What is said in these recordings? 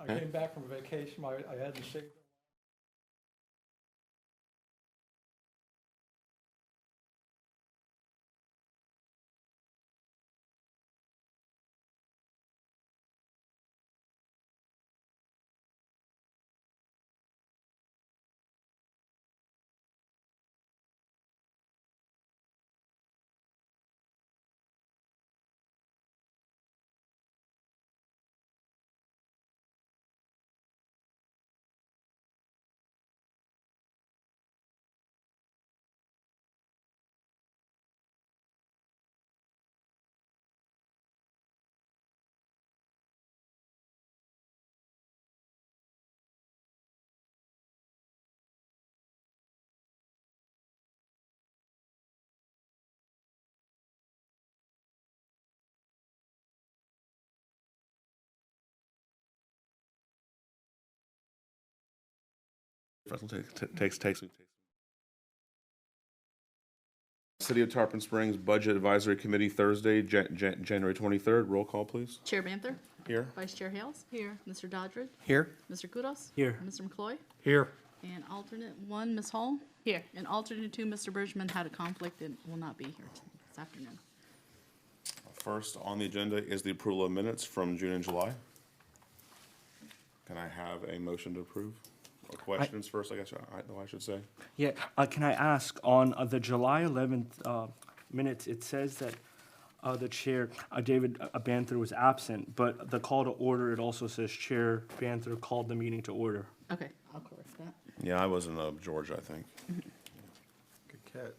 I came back from vacation, I hadn't shaved. Takes. City of Tarpon Springs Budget Advisory Committee, Thursday, January 23rd. Roll call, please. Chair Banther? Here. Vice Chair Hales? Here. Mr. Doddridge? Here. Mr. Kudos? Here. Mr. McCloy? Here. And alternate one, Ms. Hall? Here. And alternate two, Mr. Bridgman, had a conflict and will not be here this afternoon. First on the agenda is the approval of minutes from June and July. Can I have a motion to approve? Or questions first, I guess, I should say. Yeah, can I ask, on the July 11th minutes, it says that the chair, David Banther, was absent, but the call to order, it also says Chair Banther called the meeting to order. Okay, I'll correct that. Yeah, I was in Georgia, I think. Good catch.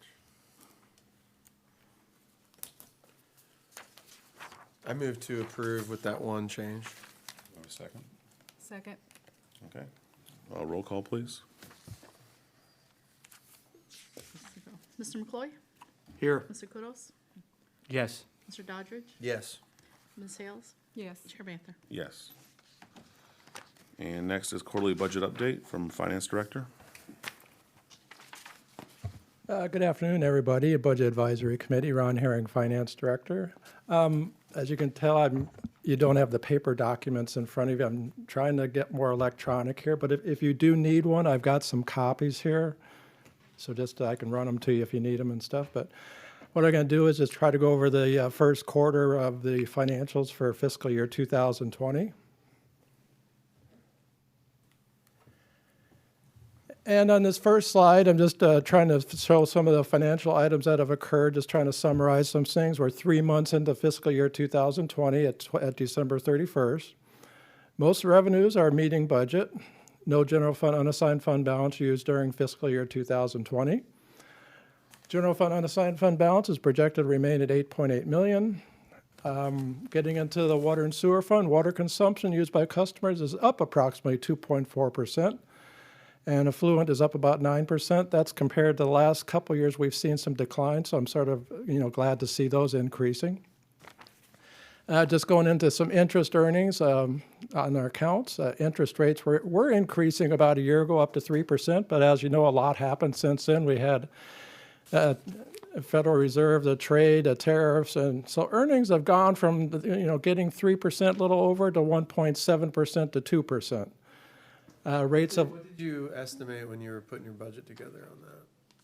I move to approve with that one change. Have a second? Second. Okay. Roll call, please. Mr. McCloy? Here. Mr. Kudos? Yes. Mr. Doddridge? Yes. Ms. Hales? Yes. Chair Banther? Yes. And next is quarterly budget update from Finance Director. Good afternoon, everybody. Budget Advisory Committee, Ron Herring, Finance Director. As you can tell, you don't have the paper documents in front of you. I'm trying to get more electronic here, but if you do need one, I've got some copies here. So just I can run them to you if you need them and stuff. But what I'm going to do is just try to go over the first quarter of the financials for fiscal year 2020. And on this first slide, I'm just trying to show some of the financial items that have occurred, just trying to summarize some things. We're 3 months into fiscal year 2020 at December 31st. Most revenues are meeting budget. No general fund unassigned fund balance used during fiscal year 2020. General fund unassigned fund balance is projected to remain at $8.8 million. Getting into the water and sewer fund, water consumption used by customers is up approximately 2.4%. And affluent is up about 9%. That's compared to the last couple of years, we've seen some decline, so I'm sort of, glad to see those increasing. Just going into some interest earnings on our accounts. Interest rates were increasing about a year ago up to 3%, but as you know, a lot happened since then. We had Federal Reserve, the trade, the tariffs, and so earnings have gone from, getting 3% a little over to 1.7% to 2%. Rates of... What did you estimate when you were putting your budget together on that?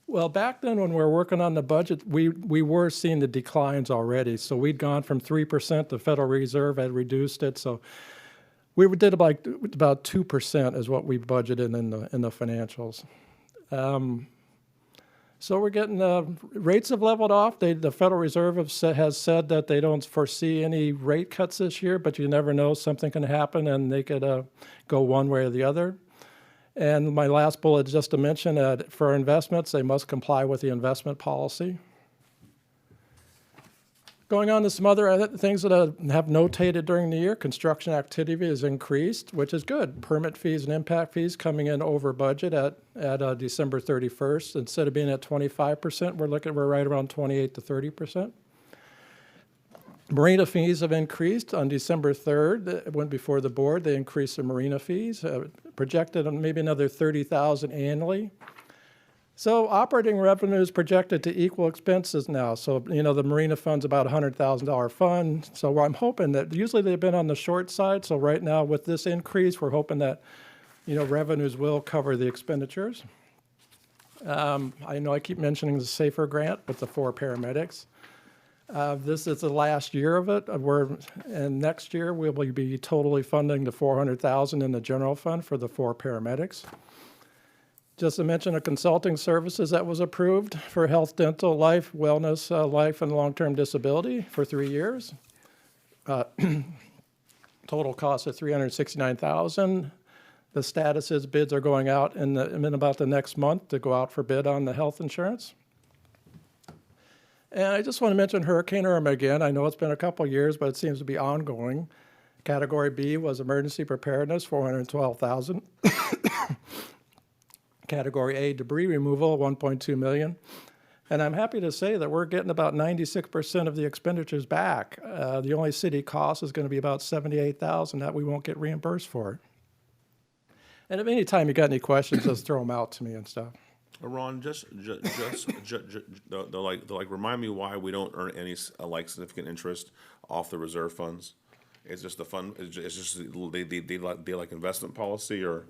Well, back then when we were working on the budget, we were seeing the declines already. So we'd gone from 3%, the Federal Reserve had reduced it. So we did about 2% is what we budgeted in the financials. So we're getting, rates have leveled off. The Federal Reserve has said that they don't foresee any rate cuts this year, but you never know, something can happen and they could go one way or the other. And my last bullet, just to mention, for investments, they must comply with the investment policy. Going on to some other things that I have notated during the year, construction activity has increased, which is good. Permit fees and impact fees coming in over budget at December 31st. Instead of being at 25%, we're right around 28 to 30%. Marina fees have increased. On December 3rd, it went before the board. They increased the marina fees, projected on maybe another $30,000 annually. So operating revenue is projected to equal expenses now. So, the Marina Fund's about a $100,000 fund. So I'm hoping that, usually they've been on the short side. So right now with this increase, we're hoping that, revenues will cover the expenditures. I know I keep mentioning the SAFER grant with the 4 paramedics. This is the last year of it. And next year we'll be totally funding the $400,000 in the general fund for the 4 paramedics. Just to mention a consulting services that was approved for health, dental, life, wellness, life, and long-term disability for 3 years. Total cost of $369,000. The status is bids are going out in about the next month to go out for bid on the health insurance. And I just want to mention Hurricane Irma again. I know it's been a couple years, but it seems to be ongoing. Category B was emergency preparedness, $412,000. Category A, debris removal, $1.2 million. And I'm happy to say that we're getting about 96% of the expenditures back. The only city cost is going to be about $78,000 that we won't get reimbursed for. And if any time you got any questions, just throw them out to me and stuff. Ron, remind me why we don't earn any significant interest off the reserve funds. Is just the fund? It's just they like investment policy, or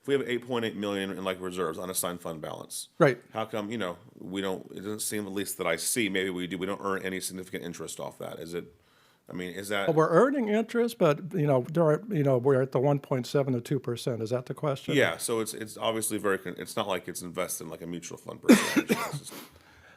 if we have 8.8 million in reserves, unassigned fund balance. Right. How come we don't? It doesn't seem, at least that I see. Maybe we do. We don't earn any significant interest off that. Is it? I mean, is that? Well, we're earning interest, but we're at the 1.7 to 2%. Is that the question? Yeah. So it's obviously it's not like it's invested in like a mutual fund per se.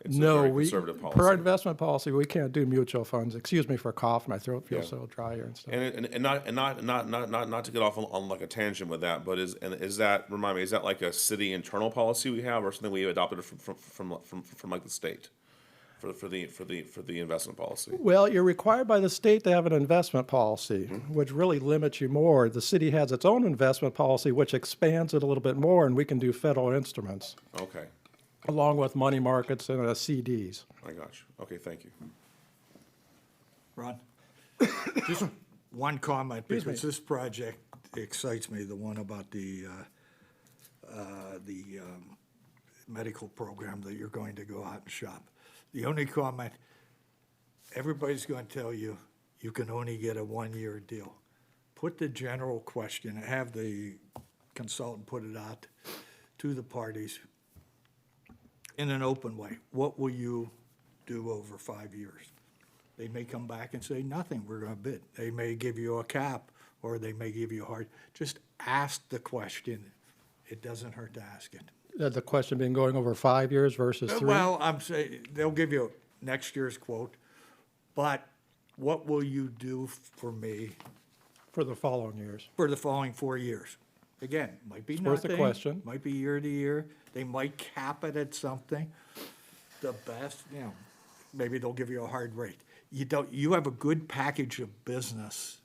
It's a No, very we, conservative per our policy. investment policy, we can't do mutual funds. Excuse me for cough, my throat feels Yeah. so dry here and stuff. And not to get off on like a tangent with that, but is that, remind me, is that like a city internal policy we have, or something we adopted from like the state for the investment policy? Well, you're required by the state to have an investment policy, which really limits you more. The city has its own investment policy, which expands it a little bit more, and we can do federal instruments, Okay, along with money markets and CDs. I got you. Okay, thank you. Ron? Just one comment, Excuse because this project excites me, the one about the medical program that you're going to go out and shop. The only comment, everybody's going to tell you, you can only get a one-year deal. Put the general question, have the consultant put it out to the parties in an open way. What will you do over 5 years? They may come back and say, nothing, we're gonna bid. They may give you a cap, or they may give you a hard, just ask the question. It doesn't hurt to ask it. The question being going over 5 years versus 3? Well, I'm saying, they'll give you next year's quote, but what will you do for me For the following years. for the following 4 years? Again, might be worth a nothing. question. Might be year to year. They might cap it at something. The best, maybe they'll give you a hard rate. You have a good package of business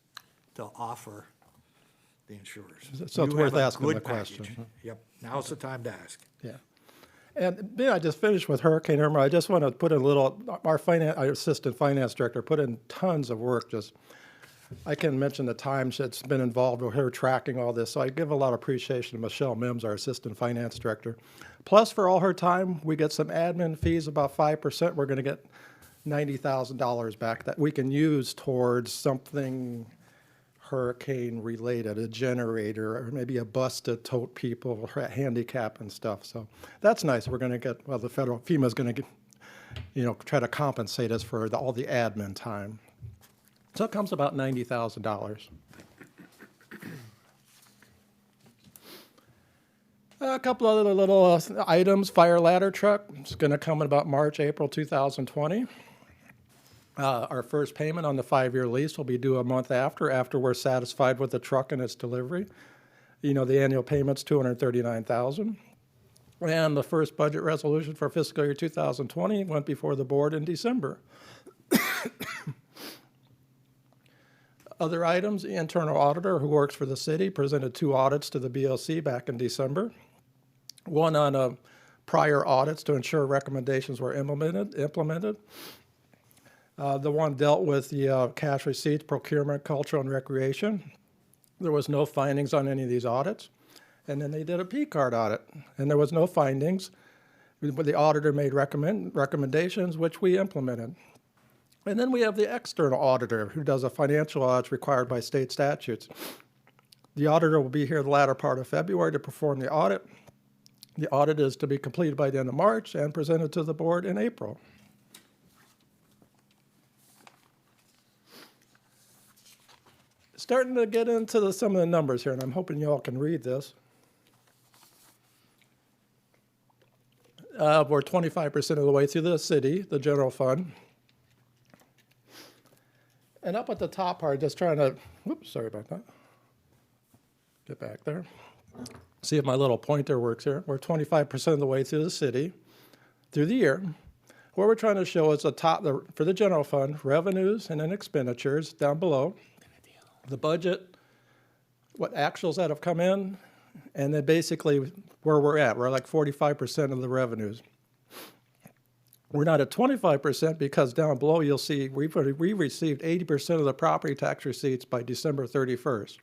to offer the insurers. So it's You worth have a asking the good question. package. Yep, now's the time to ask. Yeah. And maybe I just finished with Hurricane Irma. I just want to put in a little, our assistant finance director put in tons of work. I can mention the times that's been involved with her tracking all this. So I give a lot of appreciation to Michelle Mims, our assistant finance director. Plus, for all her time, we get some admin fees, about 5%. We're going to get $90,000 back that we can use towards something hurricane related, a generator, or maybe a bus to tote people, handicap and stuff. So that's nice. We're going to get, well, the federal FEMA's going to get, try to compensate us for all the admin time. So it comes about $90,000. A couple other little items. Fire ladder truck. It's going to come in about March, April 2020. Our first payment on the 5-year lease will be due a month after we're satisfied with the truck and its delivery. The annual payment's $239,000. And the first budget resolution for fiscal year 2020 went before the board in December. Other items, the internal auditor who works for the city presented 2 audits to the BOC back in December. One on prior audits to ensure recommendations were implemented. The one dealt with the cash receipts, procurement, cultural, and recreation. There was no findings on any of these audits. And then they did a P-card audit, and there was no findings. The auditor made recommendations, which we implemented. And then we have the external auditor who does a financial audit required by state statutes. The auditor will be here the latter part of February to perform the audit. The audit is to be completed by the end of March and presented to the board in April. Starting to get into some of the numbers here, and I'm hoping you all can read this. We're 25% of the way through the city, the general fund. And up at the top part, just trying to, whoops, sorry about that. Get back there. See if my little pointer works here. We're 25% of the way through the city, through the year. What we're trying to show is for the general fund, revenues and then expenditures down below, the budget, what actuals that have come in, and then basically where we're at. We're like 45% of the revenues. We're not at 25% because down below you'll see we received 80% of the property tax receipts by December 31st.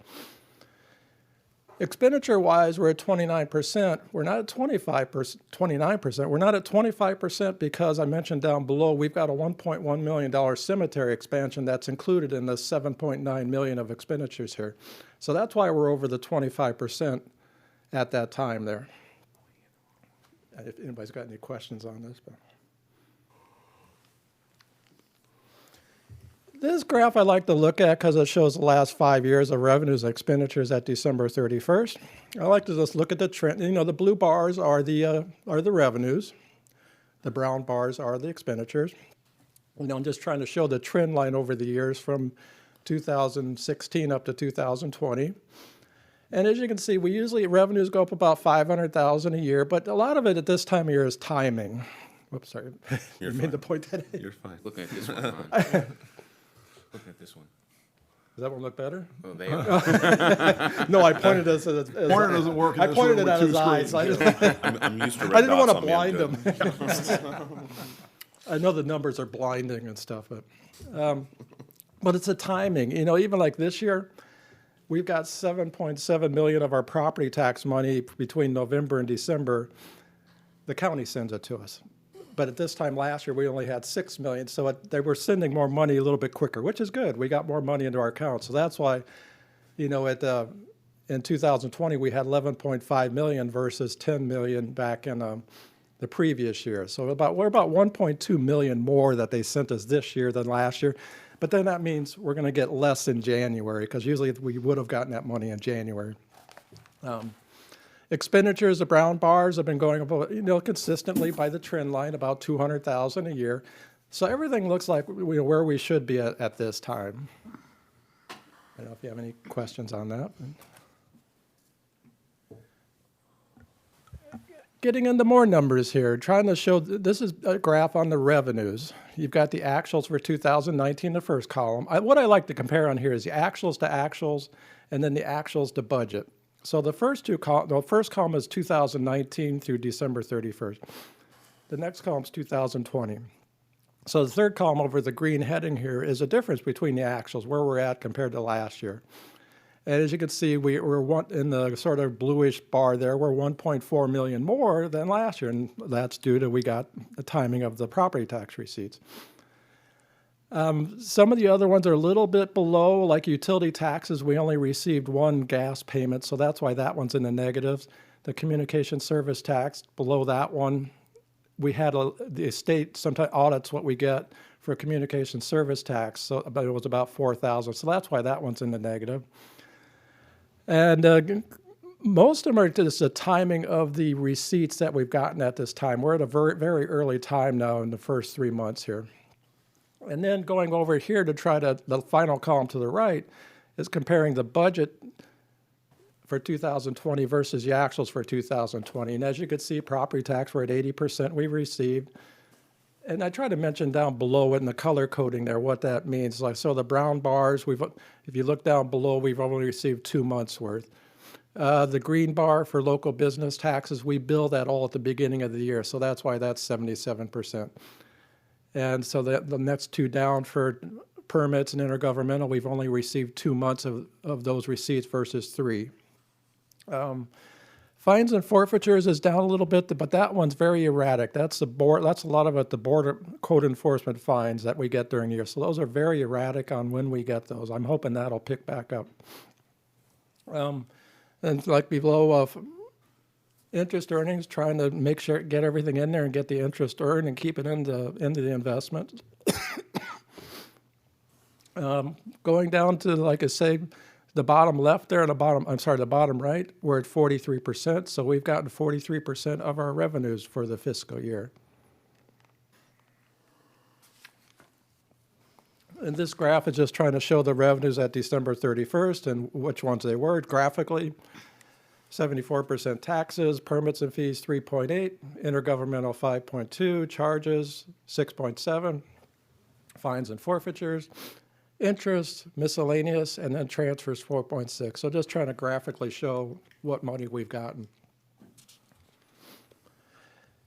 Expenditure-wise, we're at 29%. We're not at 29%. We're not at 25% because I mentioned down below we've got a $1.1 million cemetery expansion that's included in the $7.9 million of expenditures here. So that's why we're over the 25% at that time there. If anybody's got any questions on this. This graph I like to look at because it shows the last 5 years of revenues and expenditures at December 31st. I like to just look at the trend. You know, the blue bars are the revenues. The brown bars are the expenditures. You know, I'm just trying to show the trend line over the years from 2016 up to 2020. And as you can see, revenues go up about $500,000 a year, but a lot of it at this time of year is timing. Whoops, sorry. You made the point that. You're fine. Looking at this one. Ron. Looking at this one. Does that one look better? Oh, they are. No, I pointed it as Pointer doesn't work in I this pointed room it with at two his eyes. screens. I'm used to I red didn't want dots to on me, I'm blind good. him. I know the numbers are blinding and stuff, but it's the timing. You know, even like this year, we've got $7.7 million of our property tax money between November and December. The county sends it to us. But at this time last year, we only had $6 million, so they were sending more money a little bit quicker, which is good. We got more money into our account, so that's why, you know, in 2020 we had 11.5 million versus 10 million back in the previous year. So we're about 1.2 million more that they sent us this year than last year. But then that means we're going to get less in January because usually we would have gotten that money in January. Expenditures, the brown bars have been going up, you know, consistently by the trend line, about $200,000 a year. So everything looks like where we should be at this time. I don't know if you have any questions on that. Getting into more numbers here, trying to show, this is a graph on the revenues. You've got the actuals for 2019, the first column. What I like to compare on here is the actuals to actuals and then the actuals to budget. So the first column is 2019 through December 31st. The next column is 2020. So the third column over the green heading here is a difference between the actuals, where we're at compared to last year. And as you can see, we're in the sort of bluish bar there, we're 1.4 million more than last year, and that's due to we got the timing of the property tax receipts. Some of the other ones are a little bit below, like utility taxes. We only received one gas payment, so that's why that one's in the negatives. The communication service tax, below that one, we had the state sometimes audits what we get for communication service tax, so it was about $4,000. So that's why that one's in the negative. And most of them are just the timing of the receipts that we've gotten at this time. We're at a very, very early time now in the first 3 months here. And then going over here to the final column to the right is comparing the budget for 2020 versus the actuals for 2020. And as you can see, property tax, we're at 80% we received. And I try to mention down below in the color coding there what that means. Like, so the brown bars, if you look down below, we've only received 2 months worth. The green bar for local business taxes, we bill that all at the beginning of the year. So that's why that's 77%. And so the next two down for permits and intergovernmental, we've only received 2 months of those receipts versus 3. Fines and forfeitures is down a little bit, but that one's very erratic. That's a lot of it, the border code enforcement fines that we get during the year. So those are very erratic on when we get those. I'm hoping that'll pick back up. And like below, interest earnings, trying to make sure, get everything in there and get the interest earned and keep it into the investment. Going down to, like I say, the bottom left there and the bottom right, we're at 43%. So we've gotten 43% of our revenues for the fiscal year. And this graph is just trying to show the revenues at December 31st and which ones they were graphically. 74% taxes, permits and fees 3.8, intergovernmental 5.2, charges 6.7, fines and forfeitures, interest, miscellaneous, and then transfers 4.6. So just trying to graphically show what money we've gotten.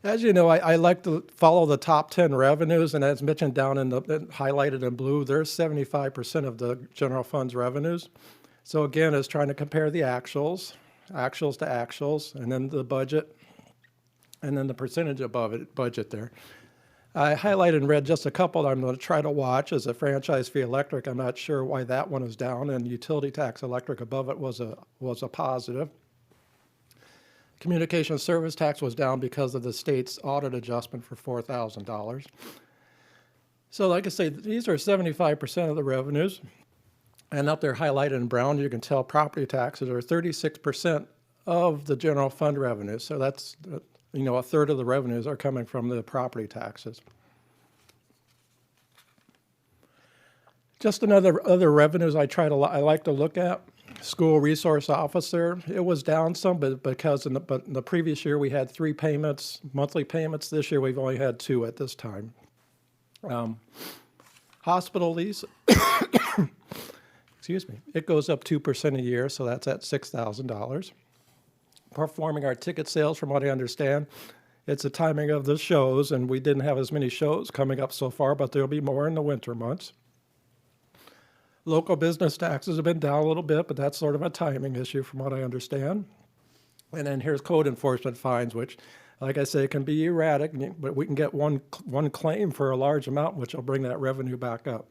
As you know, I like to follow the top 10 revenues, and as mentioned down in the highlighted in blue, there's 75% of the general fund's revenues. So again, it's trying to compare the actuals to actuals, and then the budget, and then the percentage above it, budget there. I highlighted in red just a couple that I'm going to try to watch. As a franchise fee electric, I'm not sure why that one is down, and utility tax electric above it was a positive. Communication service tax was down because of the state's audit adjustment for $4,000. So like I say, these are 75% of the revenues. And up there highlighted in brown, you can tell property taxes are 36% of the general fund revenues. So that's, a third of the revenues are coming from the property taxes. Just other revenues I like to look at. School resource officer, it was down some, but because in the previous year we had 3 payments, monthly payments. This year we've only had 2 at this time. Hospital lease, excuse me, it goes up 2% a year, so that's at $6,000. Performing our ticket sales, from what I understand, it's the timing of the shows, and we didn't have as many shows coming up so far, but there'll be more in the winter months. Local business taxes have been down a little bit, but that's sort of a timing issue from what I understand. And then here's code enforcement fines, which, like I say, can be erratic, but we can get one claim for a large amount, which will bring that revenue back up.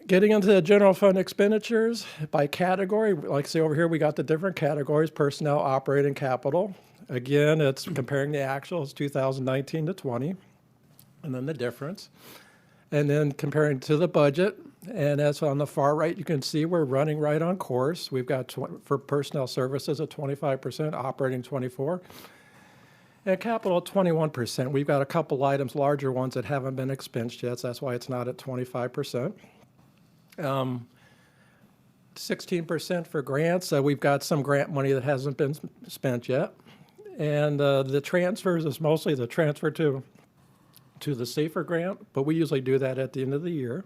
Getting into the general fund expenditures by category, like I say over here, we got the different categories: personnel, operating, capital. Again, it's comparing the actuals 2019 to 20. And then the difference. And then comparing to the budget. And as on the far right, you can see we're running right on course. We've got for personnel services at 25%, operating 24%, and capital at 21%. We've got a couple items, larger ones, that haven't been expensed yet, so that's why it's not at 25%. 16% for grants. We've got some grant money that hasn't been spent yet. And the transfers is mostly the transfer to the SAFER grant, but we usually do that at the end of the year.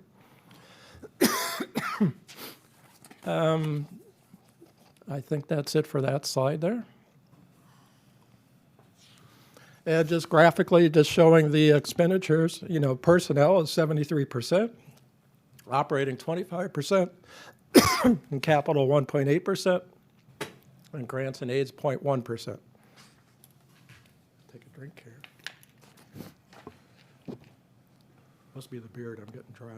I think that's it for that slide there. And just graphically, just showing the expenditures, personnel is 73%, operating 25%, and capital 1.8%, and grants and aids 0.1%. Take a drink here. Must be the beard, I'm getting dry.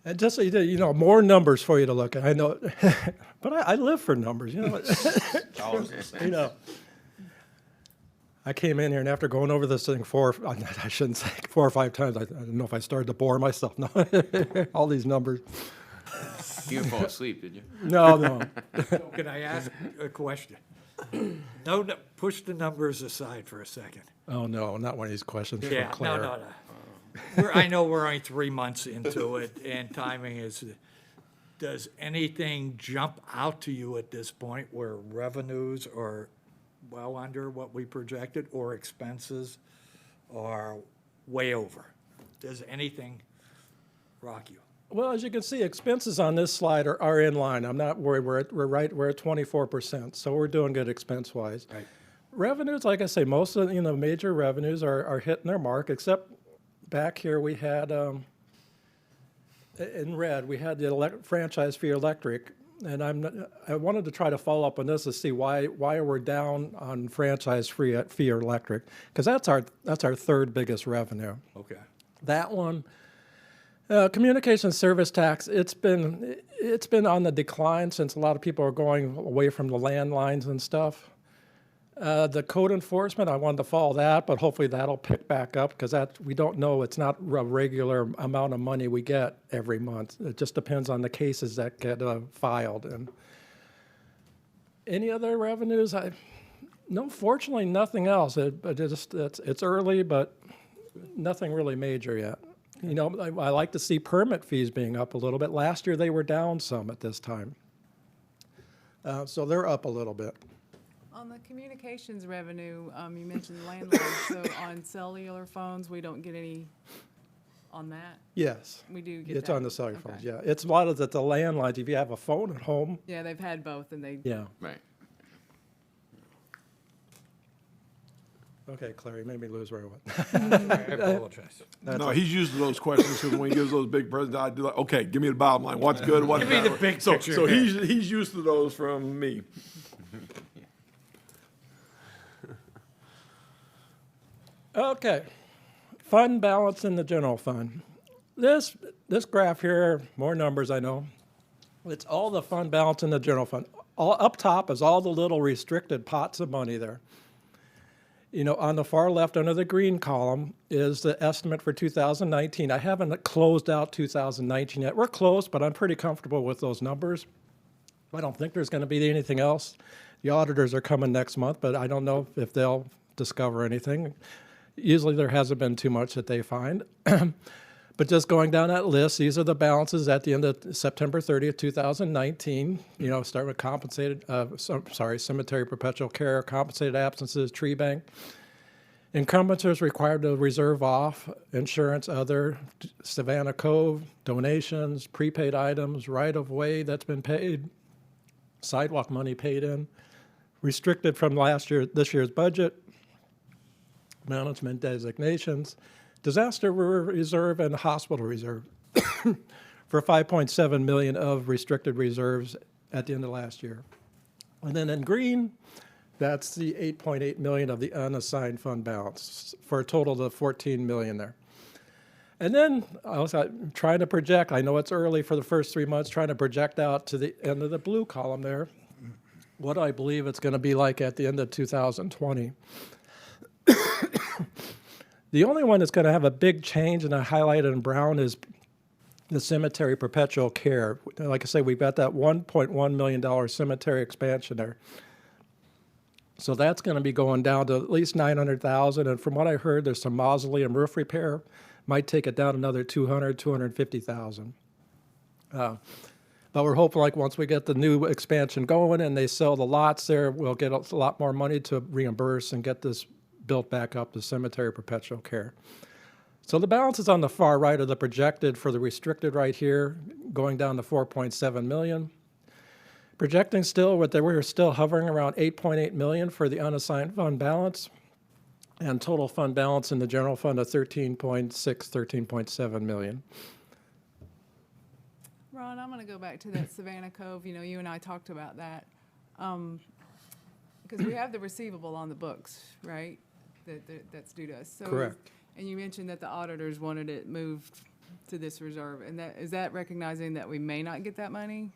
And just so you know, more numbers for you to look at. I know, but I live for numbers, Dollars and cents. I came in here, and after going over this thing I shouldn't say 4 or 5 times, I don't know if I started to bore myself. No, all these numbers. You didn't fall asleep, did you? No. Can I ask a question? No, push the numbers aside for a second. Oh, no, not one of these questions for Yeah, Claire. no. I know we're only 3 months into it, and timing is, does anything jump out to you at this point where revenues are well under what we projected, or expenses are way over? Does anything rock you? Well, as you can see, expenses on this slide are in line. I'm not worried. We're at 24%, so we're doing good expense-wise. Right. Revenues, like I say, most of, major revenues are hitting their mark, except back here we had, in red, we had the franchise fee electric. And I wanted to try to follow up on this to see why we're down on franchise fee electric, because that's our third biggest revenue. Okay. That one, communication service tax, it's been on the decline since a lot of people are going away from the landlines and stuff. The code enforcement, I wanted to follow that, but hopefully that'll pick back up because we don't know. It's not a regular amount of money we get every month. It just depends on the cases that get filed. And any other revenues? No, fortunately, nothing else. It's early, but nothing really major yet. I like to see permit fees being up a little bit. Last year they were down some at this time, so they're up a little bit. On the communications revenue, you mentioned landline, so on cellular phones, we don't get any on that? Yes. We do get that? It's on the cellular phones, Okay. yeah. It's a lot of the landlines. If you have a phone at home, Yeah, they've had both, and they, yeah. Right. Okay, Clary, made me lose where I went. I apologize. No, he's used to those questions because when he gives those big presents, I do like, okay, give me the bottom line. What's good? What's Give me the bad? big So picture. he's used to those from me. Okay, fund balance in the general fund. This graph here, more numbers I know. It's all the fund balance in the general fund. All up top is all the little restricted pots of money there. On the far left under the green column is the estimate for 2019. I haven't closed out 2019 yet. We're close, but I'm pretty comfortable with those numbers. I don't think there's going to be anything else. The auditors are coming next month, but I don't know if they'll discover anything. Usually there hasn't been too much that they find. But just going down that list, these are the balances at the end of September 30th, 2019. Start with cemetery perpetual care, compensated absences, tree bank. Encumbrances required to reserve off, insurance, other, Savannah Cove, donations, prepaid items, right-of-way that's been paid, sidewalk money paid in, restricted from this year's budget, management designations, disaster reserve, and hospital reserve for $5.7 million of restricted reserves at the end of last year. And then in green, that's the $8.8 million of the unassigned fund balance for a total of $14 million there. And then I was trying to project, I know it's early for the first 3 months, trying to project out to the end of the blue column there, what I believe it's going to be like at the end of 2020. The only one that's going to have a big change, and I highlighted in brown, is the cemetery perpetual care. Like I say, we've got that $1.1 million cemetery expansion there. So that's going to be going down to at least $900,000. And from what I heard, there's some mausoleum roof repair. Might take it down another $250,000. But we're hoping like once we get the new expansion going and they sell the lots there, we'll get a lot more money to reimburse and get this built back up to cemetery perpetual care. So the balance is on the far right of the projected for the restricted right here, going down to 4.7 million. Projecting still, we're still hovering around 8.8 million for the unassigned fund balance, and total fund balance in the general fund of 13.7 million. Ron, I'm gonna go back to that Savannah Cove, you and I talked about that. Because we have the receivable on the books, right? That's due to us. So Correct. And you mentioned that the auditors wanted it moved to this reserve, and is that recognizing that we may not get that money?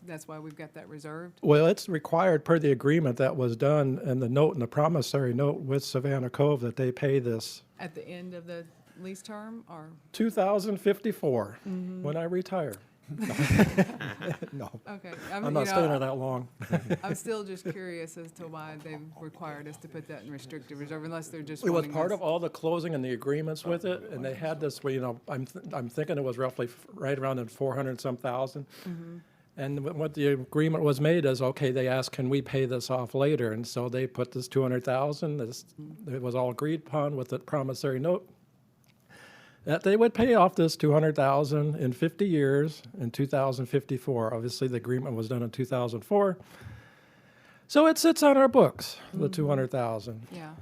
That's why we've got that reserved? Well, it's required per the agreement that was done and the note and the promissory note with Savannah Cove that they pay this At the end of the lease term, or? 2054 when I retire. No, Okay. I'm not staying there that long. I'm still just curious as to why they've required us to put that in restricted reserve, unless they're just It was wanting part us- of all the closing and the agreements with it, and they had this, I'm thinking it was roughly right around in 400 some thousand. And what the agreement was made is, okay, they asked, can we pay this off later? And so they put this 200,000, it was all agreed upon with the promissory note. that they would pay off this 200,000 in 50 years in 2054. Obviously, the agreement was done in 2004. So it sits on our books, the 200,000. Yeah,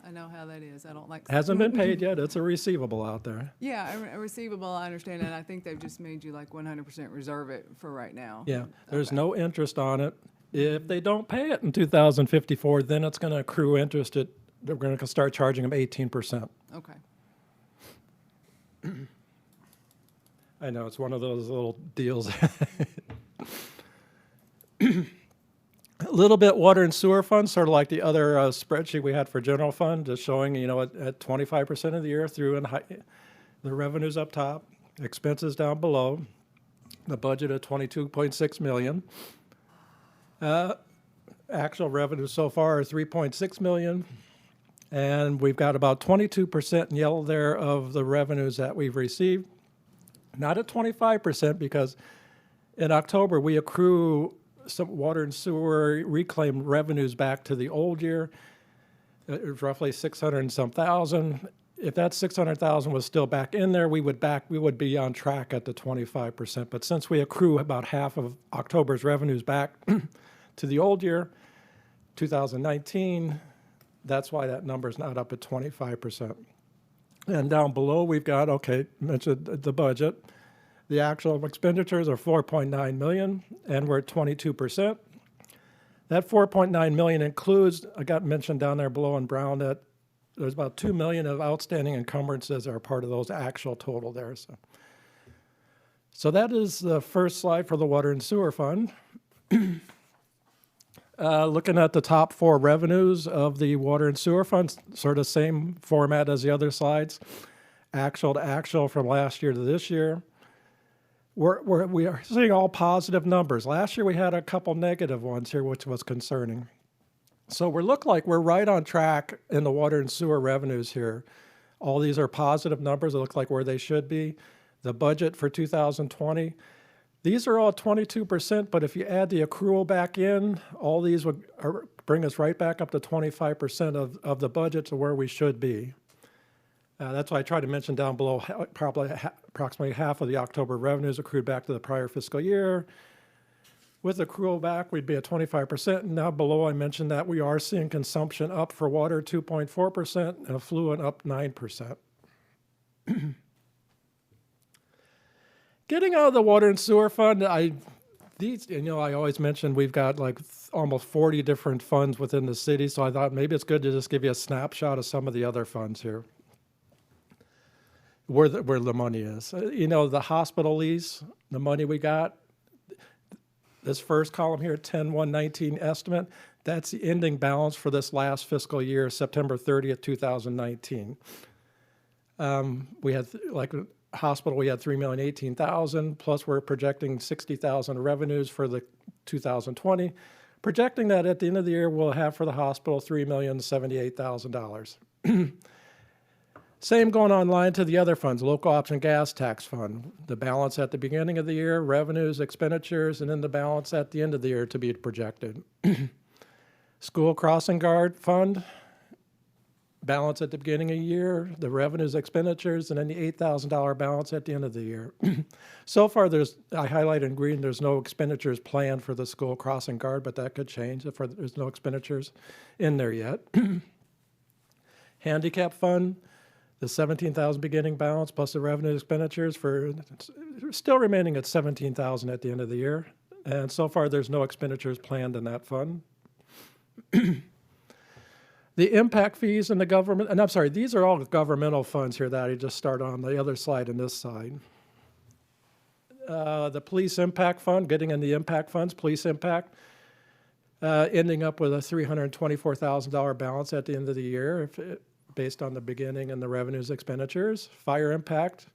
I know how that is. I don't like. Hasn't been paid yet. It's a receivable out there. Yeah, a receivable, I understand, and I think they've just made you like 100% reserve it for right now. Yeah, there's no interest on it. If they don't pay it in 2054, then it's going to accrue interest at, they're going to start charging them 18%. Okay. I know, it's one of those little deals. A little bit water and sewer fund, sort of like the other spreadsheet we had for general fund, just showing, at 25% of the year through and the revenues up top, expenses down below, the budget at 22.6 million. Actual revenue so far are 3.6 million. And we've got about 22% in yellow there of the revenues that we've received. Not at 25% because in October we accrue some water and sewer reclaimed revenues back to the old year. It was roughly 600 and some thousand. If that 600,000 was still back in there, we would be on track at the 25%. But since we accrue about half of October's revenues back to the old year, 2019, that's why that number's not up at 25%. And down below, we've got, mentioned the budget. The actual expenditures are 4.9 million, and we're at 22%. That 4.9 million includes, I got mentioned down there below in brown, that there's about 2 million of outstanding encumbrances that are part of those actual total there. So that is the first slide for the water and sewer fund. Looking at the top four revenues of the water and sewer fund, sort of same format as the other slides. Actual to actual from last year to this year. We are seeing all positive numbers. Last year we had a couple negative ones here, which was concerning. So we look like we're right on track in the water and sewer revenues here. All these are positive numbers. They look like where they should be. The budget for 2020, these are all 22%, but if you add the accrual back in, all these would bring us right back up to 25% of the budget to where we should be. That's why I tried to mention down below, approximately half of the October revenues accrued back to the prior fiscal year. With accrual back, we'd be at 25%. And now below, I mentioned that we are seeing consumption up for water 2.4% and effluent up 9%. Getting out of the water and sewer fund, I always mention we've got like almost 40 different funds within the city, so I thought maybe it's good to just give you a snapshot of some of the other funds here. Where the money is. The hospital lease, the money we got, this first column here, 10/1/19 estimate, that's the ending balance for this last fiscal year, September 30th, 2019. We had, hospital, we had $3,018,000, plus we're projecting 60,000 revenues for the 2020. Projecting that at the end of the year, we'll have for the hospital $3,078,000. Same going online to the other funds, local option gas tax fund. The balance at the beginning of the year, revenues, expenditures, and then the balance at the end of the year to be projected. School crossing guard fund, balance at the beginning of the year, the revenues, expenditures, and then the $8,000 balance at the end of the year. So far, I highlighted in green, there's no expenditures planned for the school crossing guard, but that could change if there's no expenditures in there yet. Handicap fund, the 17,000 beginning balance plus the revenue expenditures still remaining at 17,000 at the end of the year. And so far, there's no expenditures planned in that fund. The impact fees in the government, and I'm sorry, these are all governmental funds here that I just start on the other side and this side. The police impact fund, getting in the impact funds, police impact, ending up with a $324,000 balance at the end of the year, based on the beginning and the revenues expenditures. Fire impact,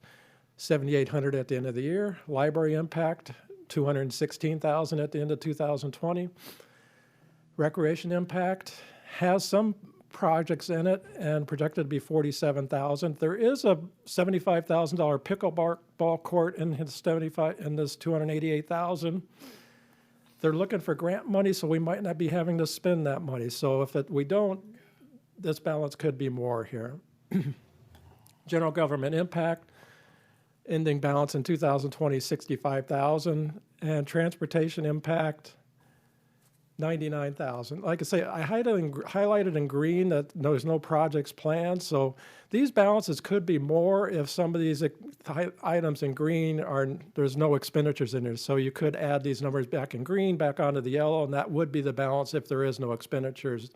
$7,800 at the end of the year. Library impact, $216,000 at the end of 2020. Recreation impact has some projects in it and projected to be $47,000. There is a $75,000 pickleball court in this $288,000. They're looking for grant money, so we might not be having to spend that money. So if we don't, this balance could be more here. General government impact, Ending balance in 2020, 65,000. And transportation impact, 99,000. Like I say, I highlighted in green that there's no projects planned, so these balances could be more if some of these items in green there's no expenditures in there. So you could add these numbers back in green, back onto the yellow, and that would be the balance if there is no expenditures.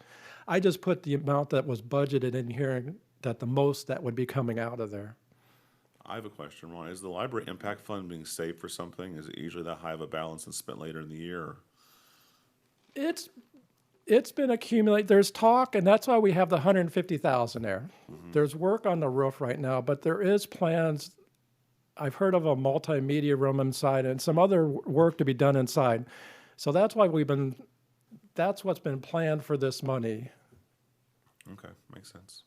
I just put the amount that was budgeted in here, that the most that would be coming out of there. I have a question, Ron. Is the library impact fund being saved for something? Is it usually that high of a balance and spent later in the year? Or? It's been accumulated. There's talk, and that's why we have the 150,000 there. There's work on the roof right now, but there is plans. I've heard of a multimedia room inside and some other work to be done inside. So that's why that's what's been planned for this money. Okay, makes sense.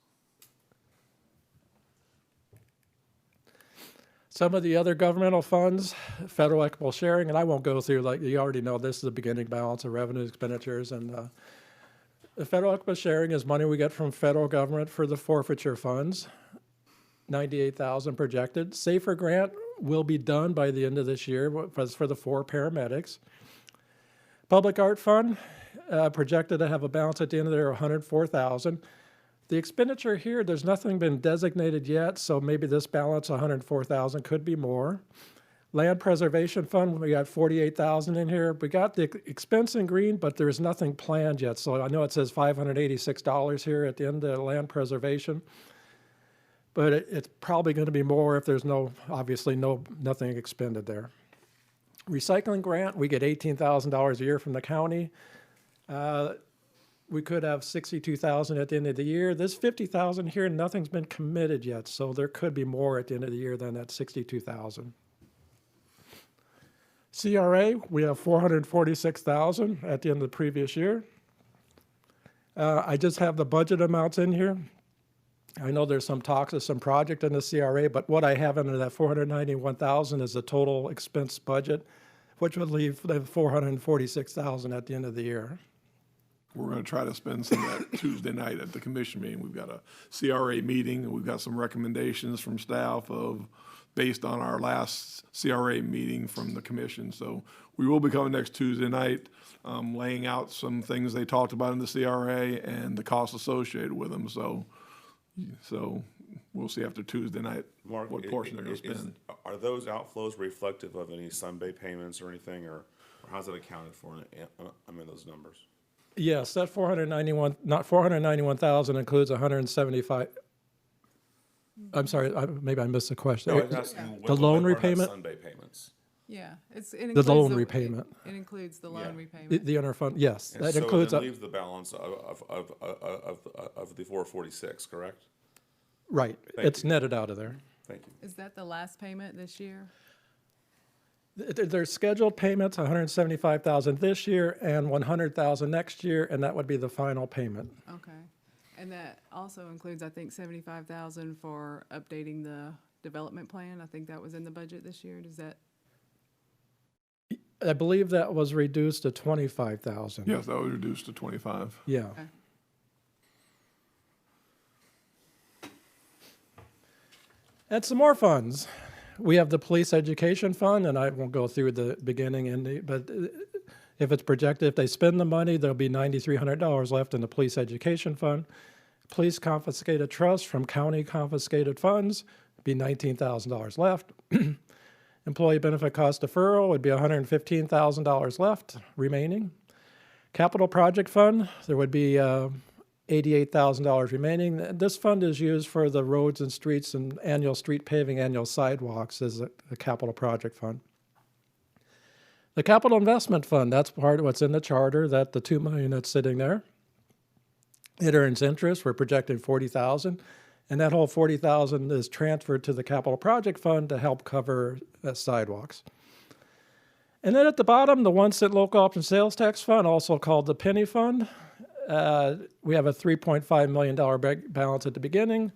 Some of the other governmental funds, federal equitable sharing, and I won't go through, like you already know, this is the beginning balance of revenue expenditures. And the federal equitable sharing is money we get from federal government for the forfeiture funds, 98,000 projected. SAFER grant will be done by the end of this year for the 4 paramedics. Public art fund, projected to have a balance at the end of the year, 104,000. The expenditure here, there's nothing been designated yet, so maybe this balance, 104,000, could be more. Land preservation fund, we got 48,000 in here. We got the expense in green, but there's nothing planned yet. So I know it says $586 here at the end of land preservation, but it's probably going to be more if there's obviously nothing expended there. Recycling grant, we get $18,000 a year from the county. We could have 62,000 at the end of the year. This 50,000 here, nothing's been committed yet, so there could be more at the end of the year than that 62,000. CRA, we have 446,000 at the end of the previous year. I just have the budget amounts in here. I know there's some talks of some project in the CRA, but what I have under that 491,000 is the total expense budget, which would leave the 446,000 at the end of the year. We're gonna try to spend some of that Tuesday night at the commission meeting. We've got a CRA meeting, and we've got some recommendations from staff based on our last CRA meeting from the commission. So we will be coming next Tuesday night, laying out some things they talked about in the CRA and the costs associated with them. So we'll see after Tuesday night Mark, what portion they're gonna spend. Are those outflows reflective of any Sunday payments or anything, or how's it accounted for in those numbers? Yes, that 491,000 includes 175. I'm sorry, maybe I missed the question. No, I was asking The loan repayment? Sunday payments. Yeah, it The includes loan repayment. It includes the Yeah. loan repayment. The interfund, yes, And that so includes, it leaves the balance of the 446, correct? right, Thank it's you. netted out of there. Thank you. Is that the last payment this year? There's scheduled payments, 175,000 this year and 100,000 next year, and that would be the final payment. Okay. And that also includes, I think, 75,000 for updating the development plan. I think that was in the budget this year. Does that? I believe that was reduced to 25,000. Yes, that was reduced to 25. Yeah. Okay. And some more funds. We have the police education fund, and I won't go through the beginning, but if it's projected, if they spend the money, there'll be $9,300 left in the police education fund. Police confiscated trust from county confiscated funds, be $19,000 left. Employee benefit cost deferral would be $115,000 left remaining. Capital project fund, there would be $88,000 remaining. This fund is used for the roads and streets and annual street paving, annual sidewalks as a capital project fund. The capital investment fund, that's part of what's in the charter, that the $2 million that's sitting there. It earns interest, we're projecting 40,000, and that whole 40,000 is transferred to the capital project fund to help cover sidewalks. And then at the bottom, the 1 cent local option sales tax fund, also called the penny fund. We have a $3.5 million balance at the beginning,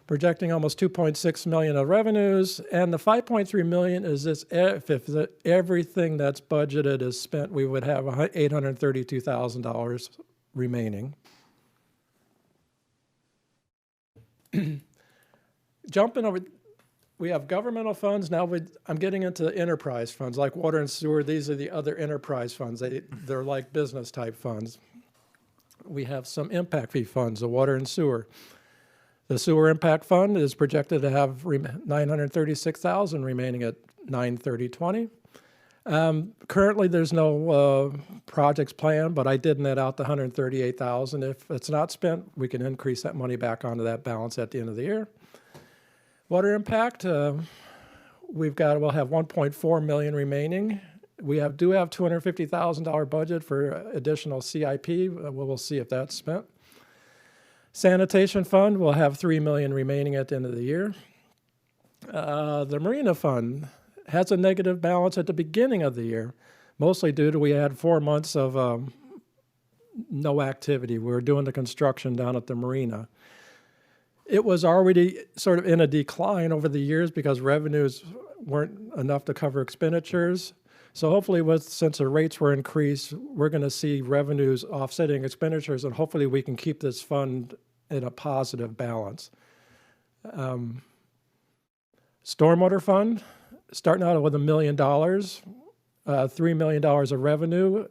projecting almost $2.6 million of revenues, and the $5.3 million is this, if everything that's budgeted is spent, we would have $832,000 remaining. Jumping over, we have governmental funds. Now I'm getting into enterprise funds, like water and sewer. These are the other enterprise funds. They're like business type funds. We have some impact fee funds, the water and sewer. The sewer impact fund is projected to have $936,000 remaining at 9/30/20. Currently, there's no projects planned, but I did net out the $138,000. If it's not spent, we can increase that money back onto that balance at the end of the year. Water impact, we'll have $1.4 million remaining. We do have $250,000 budget for additional CIP. We'll see if that's spent. Sanitation fund will have $3 million remaining at the end of the year. The marina fund has a negative balance at the beginning of the year, mostly due to we had 4 months of no activity. We were doing the construction down at the marina. It was already sort of in a decline over the years because revenues weren't enough to cover expenditures. So hopefully since the rates were increased, we're going to see revenues offsetting expenditures, and hopefully we can keep this fund in a positive balance. Stormwater fund, starting out with $1 million, $3 million of revenue,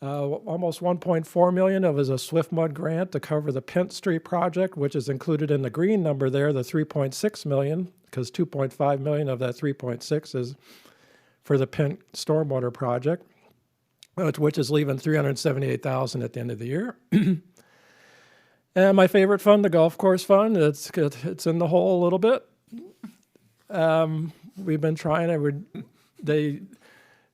almost $1.4 million of is a Swift Mud grant to cover the Pent Street project, which is included in the green number there, the $3.6 million, because $2.5 million of that $3.6 is for the Pent Stormwater project, which is leaving $378,000 at the end of the year. And my favorite fund, the golf course fund, it's in the hole a little bit. We've been trying.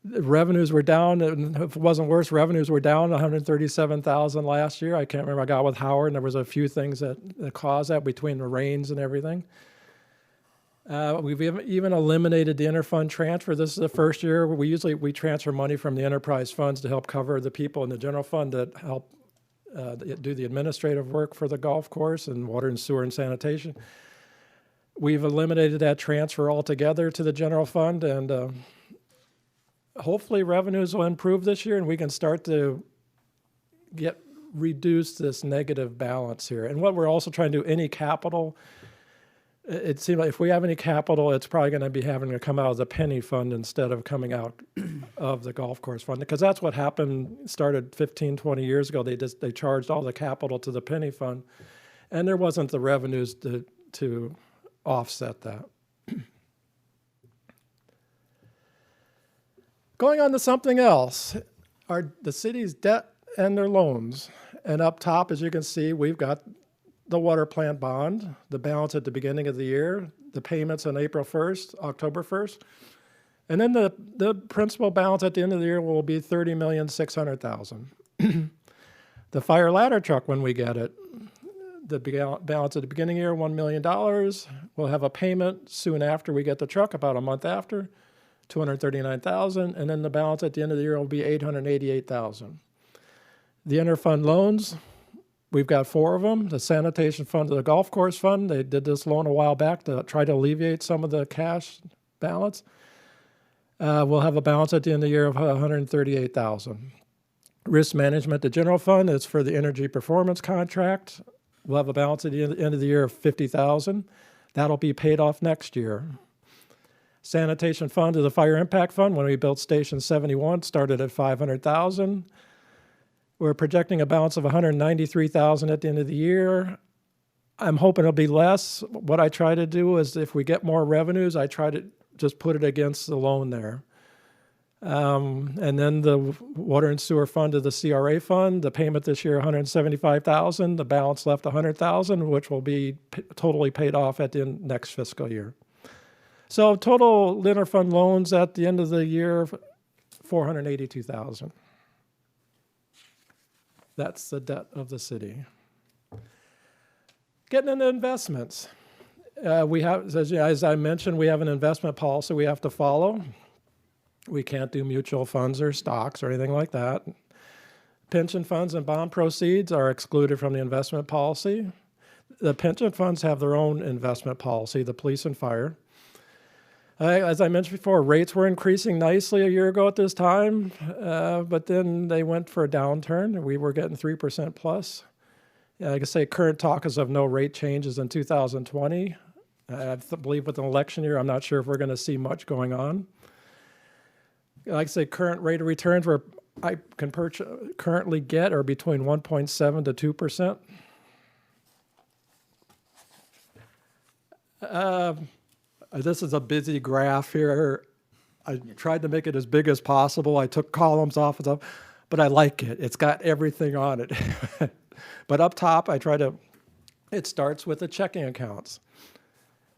The revenues were down, and if it wasn't worse, revenues were down $137,000 last year. I can't remember. I got with Howard, and there was a few things that caused that between the rains and everything. We've even eliminated the interfund transfer. This is the first year where we transfer money from the enterprise funds to help cover the people in the general fund that help do the administrative work for the golf course and water and sewer and sanitation. We've eliminated that transfer altogether to the general fund, and hopefully revenues will improve this year and we can start to reduce this negative balance here. And what we're also trying to do, any capital, it seems like if we have any capital, it's probably going to be having to come out of the penny fund instead of coming out of the golf course fund, because that's what happened, started 15, 20 years ago. They charged all the capital to the penny fund, and there wasn't the revenues to offset that. Going on to something else, the city's debt and their loans. And up top, as you can see, we've got the water plant bond, the balance at the beginning of the year, the payments on April 1st, October 1st. And then the principal balance at the end of the year will be $30,600,000. The fire ladder truck, when we get it, the balance at the beginning of the year, $1 million. We'll have a payment soon after we get the truck, about a month after, $239,000, and then the balance at the end of the year will be $888,000. The interfund loans, we've got 4 of them. The sanitation fund, the golf course fund, they did this loan a while back to try to alleviate some of the cash balance. We'll have a balance at the end of the year of $138,000. Risk management, the general fund, is for the energy performance contract. We'll have a balance at the end of the year of $50,000. That'll be paid off next year. Sanitation fund is the fire impact fund. When we built Station 71, started at $500,000. We're projecting a balance of $193,000 at the end of the year. I'm hoping it'll be less. What I try to do is if we get more revenues, I try to just put it against the loan there. And then the water and sewer fund to the CRA fund, the payment this year, $175,000, the balance left $100,000, which will be totally paid off at the next fiscal year. So total interfund loans at the end of the year, $482,000. That's the debt of the city. Getting into investments. We have, as I mentioned, we have an investment policy we have to follow. We can't do mutual funds or stocks or anything like that. Pension funds and bond proceeds are excluded from the investment policy. The pension funds have their own investment policy, the police and fire. As I mentioned before, rates were increasing nicely a year ago at this time, but then they went for a downturn. We were getting 3% plus. Like I say, current talk is of no rate changes in 2020. I believe with an election year, I'm not sure if we're going to see much going on. Like I say, current rate of returns where I can currently get are between 1.7 to 2%. This is a busy graph here. I tried to make it as big as possible. I took columns off and stuff, but I like it. It's got everything on it. But up top, it starts with the checking accounts.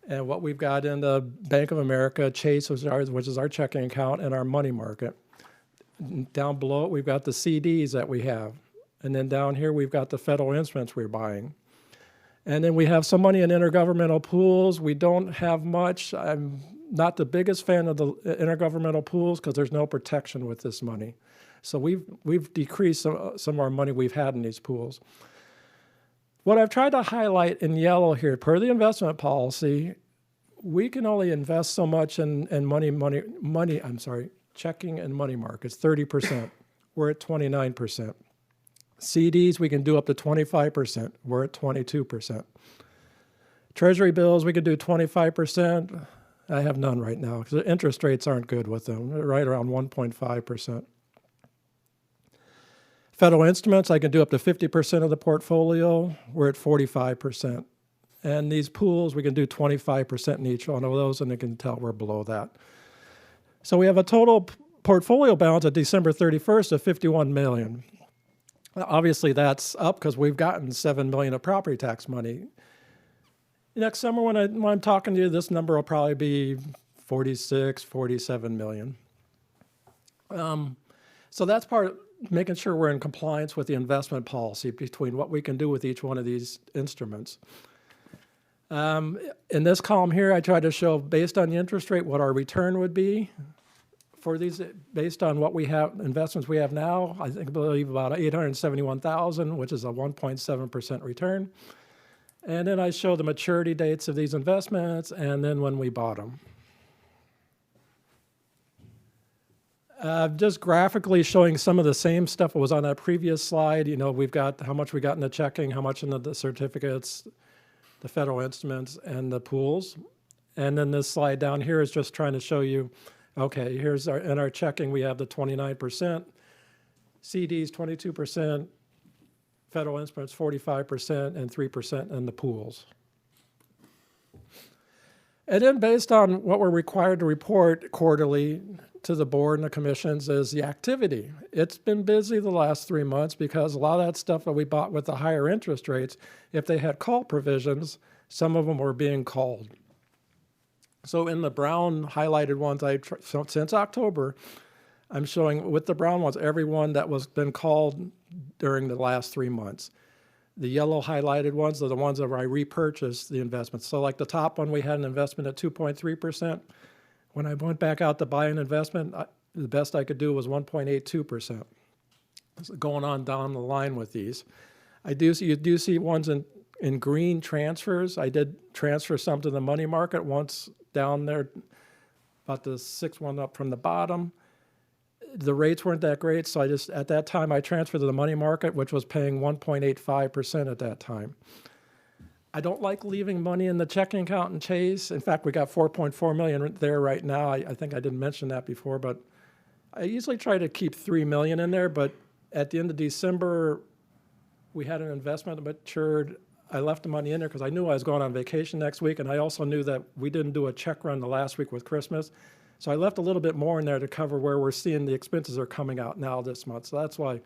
And what we've got in the Bank of America, Chase, which is our checking account, and our money market. Down below it, we've got the CDs that we have. And then down here, we've got the federal instruments we're buying. And then we have some money in intergovernmental pools. We don't have much. I'm not the biggest fan of the intergovernmental pools because there's no protection with this money. So we've decreased some of our money we've had in these pools. What I've tried to highlight in yellow here, per the investment policy, we can only invest so much in checking and money markets, 30%. We're at 29%. CDs, we can do up to 25%. We're at 22%. Treasury bills, we could do 25%. I have none right now because the interest rates aren't good with them. They're right around 1.5%. Federal instruments, I can do up to 50% of the portfolio. We're at 45%. And these pools, we can do 25% in each one of those, and you can tell we're below that. So we have a total portfolio balance at December 31st of $51 million. Well, obviously, that's up because we've gotten $7 million of property tax money. Next summer, when I'm talking to you, this number will probably be 46, 47 million. So that's part of making sure we're in compliance with the investment policy between what we can do with each one of these instruments. In this column here, I try to show, based on the interest rate, what our return would be for these, based on what we have, investments we have now. I believe about 871,000, which is a 1.7% return. And then I show the maturity dates of these investments and then when we bought them. Just graphically showing some of the same stuff that was on that previous slide. You know, we've got how much we got in the checking, how much in the certificates, the federal instruments, and the pools. And then this slide down here is just trying to show you, okay, here's in our checking, we have the 29%, CDs 22%, federal instruments 45%, and 3% in the pools. And then based on what we're required to report quarterly to the board and the commissions is the activity. It's been busy the last 3 months because a lot of that stuff that we bought with the higher interest rates, if they had call provisions, some of them were being called. So in the brown highlighted ones, since October, I'm showing with the brown ones, every one that was been called during the last 3 months. The yellow highlighted ones are the ones that I repurchased the investments. So like the top one, we had an investment at 2.3%. When I went back out to buy an investment, the best I could do was 1.82%. So going on down the line with these. You do see ones in green transfers. I did transfer some to the money market once down there, about the sixth one up from the bottom. The rates weren't that great, so at that time, I transferred to the money market, which was paying 1.85% at that time. I don't like leaving money in the checking account in Chase. In fact, we got 4.4 million there right now. I think I didn't mention that before, but I usually try to keep 3 million in there, but at the end of December, we had an investment that matured. I left the money in there because I knew I was going on vacation next week, and I also knew that we didn't do a check run the last week with Christmas. So I left a little bit more in there to cover where we're seeing the expenses are coming out now this month. So that's why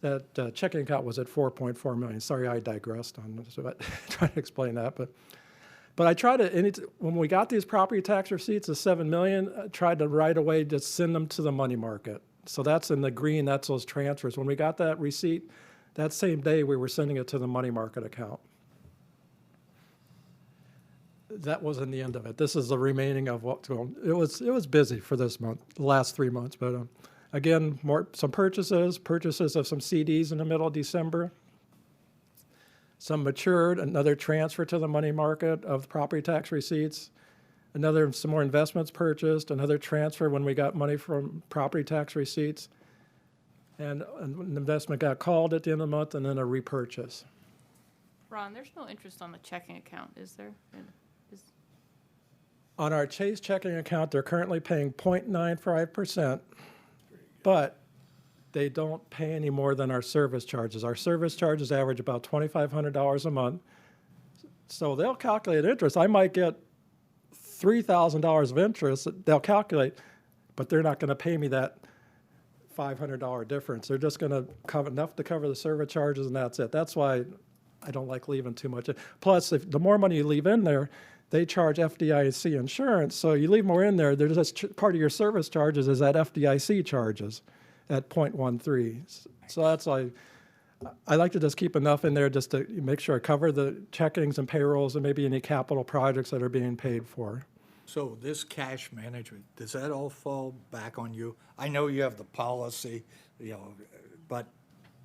that checking account was at 4.4 million. Sorry, I digressed on this, but trying to explain that. But I tried to, when we got these property tax receipts of 7 million, I tried to right away just send them to the money market. So that's in the green, that's those transfers. When we got that receipt, that same day we were sending it to the money market account. That wasn't the end of it. This is the remaining of what's going. It was busy for this month, the last 3 months. But again, some purchases of some CDs in the middle of December. Some matured, another transfer to the money market of property tax receipts. Some more investments purchased, another transfer when we got money from property tax receipts. And an investment got called at the end of the month, and then a repurchase. Ron, there's no interest on the checking account, is there? On our Chase checking account, they're currently paying 0.95%, but they don't pay any more than our service charges. Our service charges average about $2,500 a month. So they'll calculate interest. I might get $3,000 of interest, they'll calculate, but they're not going to pay me that $500 difference. They're just going to cover enough to cover the service charges, and that's it. That's why I don't like leaving too much. Plus, if the more money you leave in there, they charge FDIC insurance. So you leave more in there, there's just part of your service charges is that FDIC charges at 0.13. So that's why I like to just keep enough in there just to make sure I cover the checkings and payrolls and maybe any capital projects that are being paid for. So this cash management, does that all fall back on you? I know you have the policy, but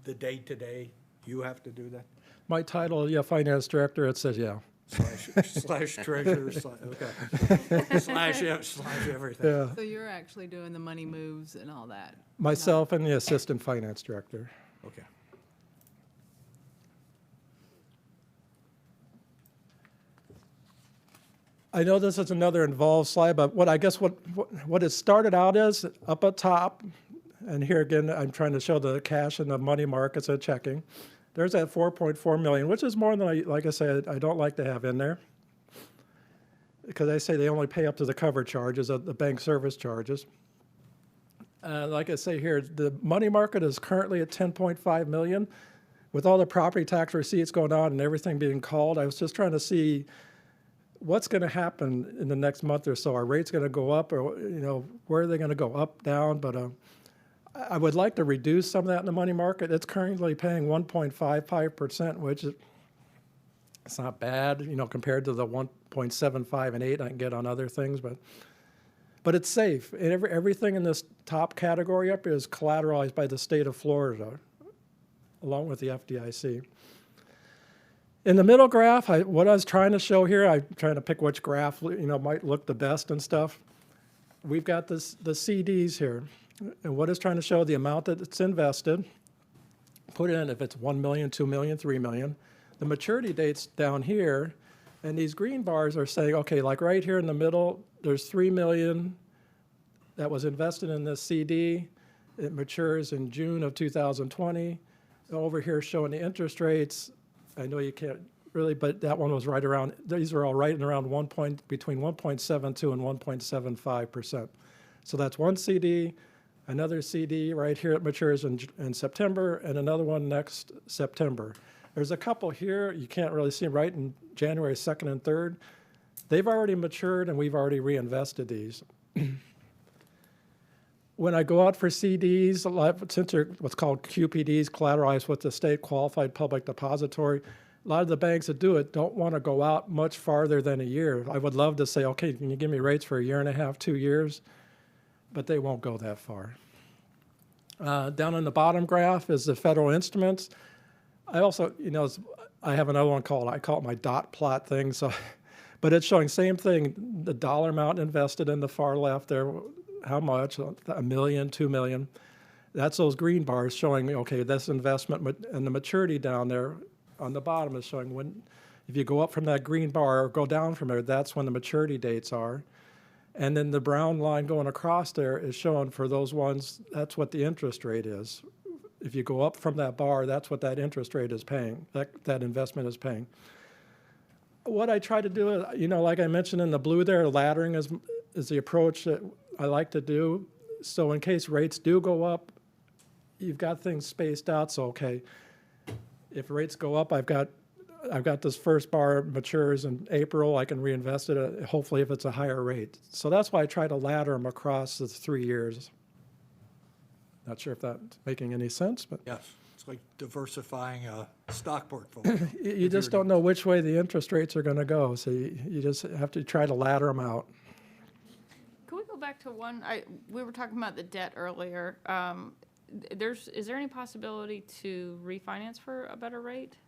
the day-to-day, you have to do that? My title, finance director, it says, yeah. Slash treasurer, okay. Slash everything. Yeah, So you're actually doing the money moves and all that? myself and the assistant finance director. Okay. I know this is another involved slide, but what it started out is up at top, and here again, I'm trying to show the cash and the money markets and checking. There's that 4.4 million, which is more than like I said, I don't like to have in there. Because I say they only pay up to the cover charges of the bank service charges. Like I say here, the money market is currently at 10.5 million. With all the property tax receipts going on and everything being called, I was just trying to see what's going to happen in the next month or so. Are rates going to go up, or where are they going to go, up, down? But I would like to reduce some of that in the money market. It's currently paying 1.55%, which is it's not bad, compared to the 1.75 and 8 I can get on other things, but it's safe. And everything in this top category up is collateralized by the state of Florida, along with the FDIC. In the middle graph, what I was trying to show here, I'm trying to pick which graph might look the best and stuff. We've got the CDs here, and what it's trying to show the amount that it's invested. Put in if it's 1 million, 2 million, 3 million. The maturity date's down here, and these green bars are saying, okay, like right here in the middle, there's 3 million that was invested in this CD. It matures in June of 2020. Over here showing the interest rates. I know you can't really, but that one was right around, these are all right around between 1.72 and 1.75%. So that's one CD, another CD right here, it matures in September, and another one next September. There's a couple here, you can't really see them, right in January 2nd and 3rd. They've already matured and we've already reinvested these. When I go out for CDs, since they're what's called QPDs, collateralized with the state qualified public depository, a lot of the banks that do it don't want to go out much farther than a year. I would love to say, okay, can you give me rates for a year and a half, 2 years? But they won't go that far. Down in the bottom graph is the federal instruments. I also, I have another one I call it my dot plot thing. So, but it's showing same thing, the dollar amount invested in the far left there, how much, 1 million, 2 million. That's those green bars showing, okay, this investment, and the maturity down there on the bottom is showing when, if you go up from that green bar or go down from there, that's when the maturity dates are. And then the brown line going across there is showing for those ones, that's what the interest rate is. If you go up from that bar, that's what that interest rate is paying, that investment is paying. What I try to do is, like I mentioned in the blue there, laddering is the approach that I like to do. So in case rates do go up, you've got things spaced out. So, okay, if rates go up, I've got this first bar matures in April, I can reinvest it, hopefully if it's a higher rate. So that's why I try to ladder them across the 3 years. Not sure if that's making any sense, but. Yes, it's like diversifying a stock portfolio. You just don't know which way the interest rates are going to go, so you just have to try to ladder them out. Can we go back to one, we were talking about the debt earlier. Is there any possibility to refinance for a better rate?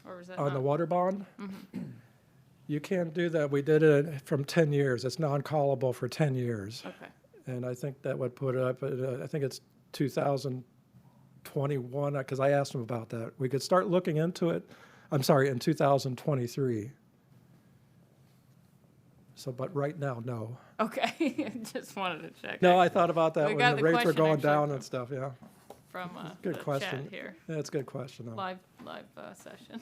Or is that On the not? water bond? You can't do that. We did it from 10 years. It's non-callable for 10 years. Okay. And I think that would put it up, I think it's 2021, because I asked him about that. We could start looking into it, in 2023. So, but right now, no. Okay, just wanted to check. No, I thought about that We when got the the rates were question going actually down from- and stuff, yeah. From Good the question. chat here, Yeah, it's a good question, though. live session.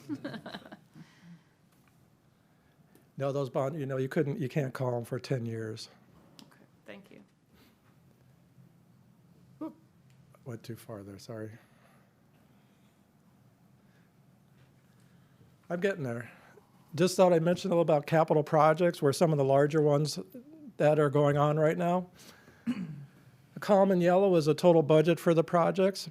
No, those bond, you can't call them for 10 years. Okay, thank you. Went too far there, sorry. I'm getting there. Just thought I'd mention a little about capital projects, where some of the larger ones that are going on right now. The column in yellow is a total budget for the projects.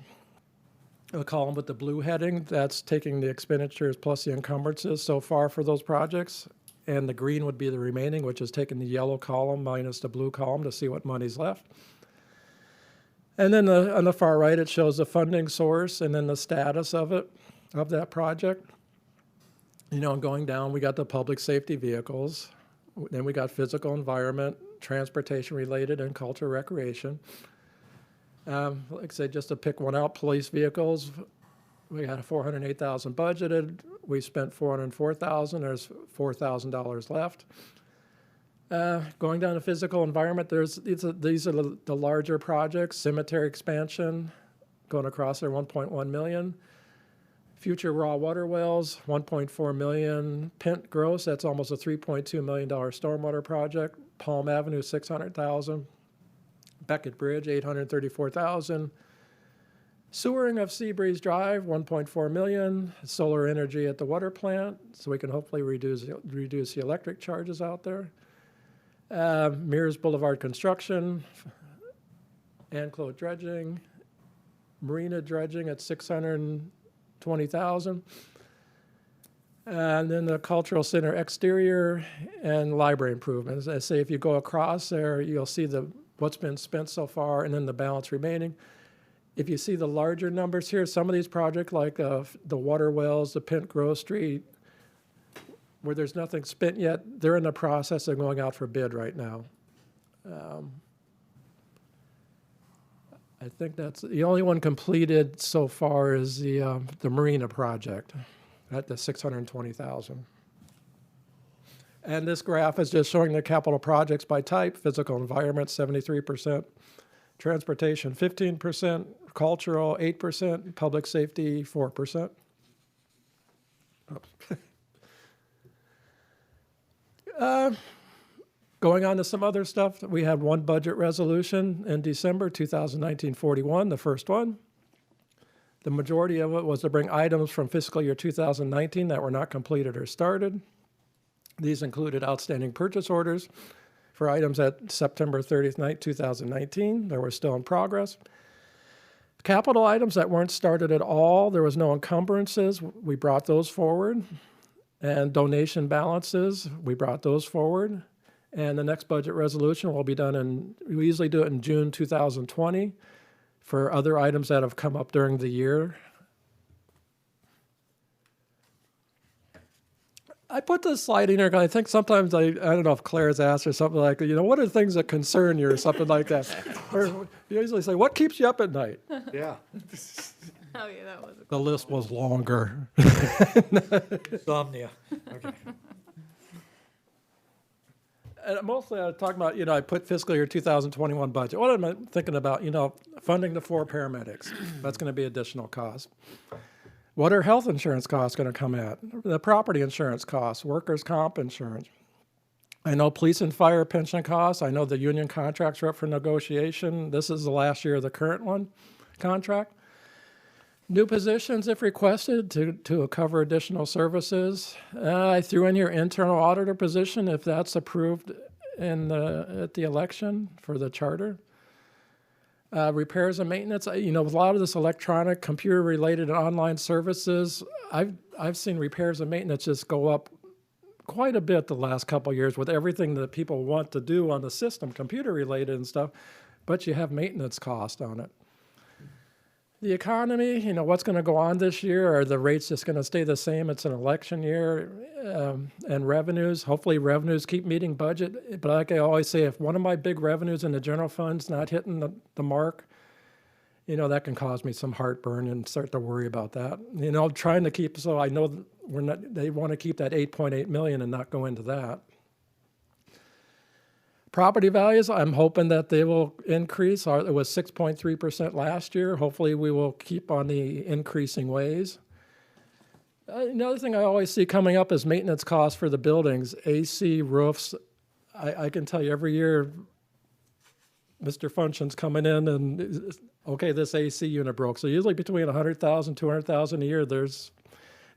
The column with the blue heading, that's taking the expenditures plus the encumbrances so far for those projects. And the green would be the remaining, which is taking the yellow column minus the blue column to see what money's left. And then on the far right, it shows the funding source and then the status of it, of that project. And going down, we got the public safety vehicles. Then we got physical environment, transportation related, and culture recreation. Like I said, just to pick one out, police vehicles, we had $408,000 budgeted. We spent $404,000. There's $4,000 left. Going down to physical environment, these are the larger projects. Cemetery expansion, going across there, 1.1 million. Future raw water wells, 1.4 million. Pent gross, that's almost a $3.2 million stormwater project. Palm Avenue, 600,000. Beckett Bridge, 834,000. Sewering of Seabreeze Drive, 1.4 million. Solar energy at the water plant, so we can hopefully reduce the electric charges out there. Mears Boulevard construction, Anclo dredging, marina dredging at 620,000. And then the cultural center exterior and library improvements. I say if you go across there, you'll see what's been spent so far and then the balance remaining. If you see the larger numbers here, some of these projects like the water wells, the Pent Grove Street, where there's nothing spent yet, they're in the process of going out for bid right now. I think that's the only one completed so far is the marina project at the 620,000. And this graph is just showing the capital projects by type: physical environment 73%, transportation 15%, cultural 8%, public safety 4%. Oops. Going on to some other stuff, we had one budget resolution in December 2019-41, the first one. The majority of it was to bring items from fiscal year 2019 that were not completed or started. These included outstanding purchase orders for items at September 30th, 2019. They were still in progress. Capital items that weren't started at all, there was no encumbrances. We brought those forward. And donation balances, we brought those forward. And the next budget resolution will be done we usually do it in June 2020 for other items that have come up during the year. I put this slide in there because I think sometimes I don't know if Claire's asked or something like that, what are things that concern you or something like that? Or you usually say, what keeps you up at night? Yeah, Oh, yeah, that was The list was longer. insomnia. Okay. And mostly I was talking about, I put fiscal year 2021 budget. What am I thinking about? Funding the 4 paramedics. That's going to be additional cost. What are health insurance costs going to come at? The property insurance costs, workers' comp insurance. I know police and fire pension costs. I know the union contracts are up for negotiation. This is the last year of the current contract. New positions, if requested, to cover additional services. I threw in your internal auditor position if that's approved at the election for the charter. Repairs and maintenance, with a lot of this electronic, computer-related and online services, I've seen repairs and maintenance just go up quite a bit the last couple of years with everything that people want to do on the system, computer-related and stuff, but you have maintenance cost on it. The economy, what's going to go on this year? Are the rates just going to stay the same? It's an election year. And revenues, hopefully revenues keep meeting budget. But like I always say, if one of my big revenues in the general fund's not hitting the mark, that can cause me some heartburn and start to worry about that. Trying to keep, so I know they want to keep that 8.8 million and not go into that. Property values, I'm hoping that they will increase. It was 6.3% last year. Hopefully, we will keep on the increasing ways. Another thing I always see coming up is maintenance costs for the buildings, AC, roofs. I can tell you every year, Mr. Function's coming in and, okay, this AC unit broke. So usually between 100,000, 200,000 a year, there's,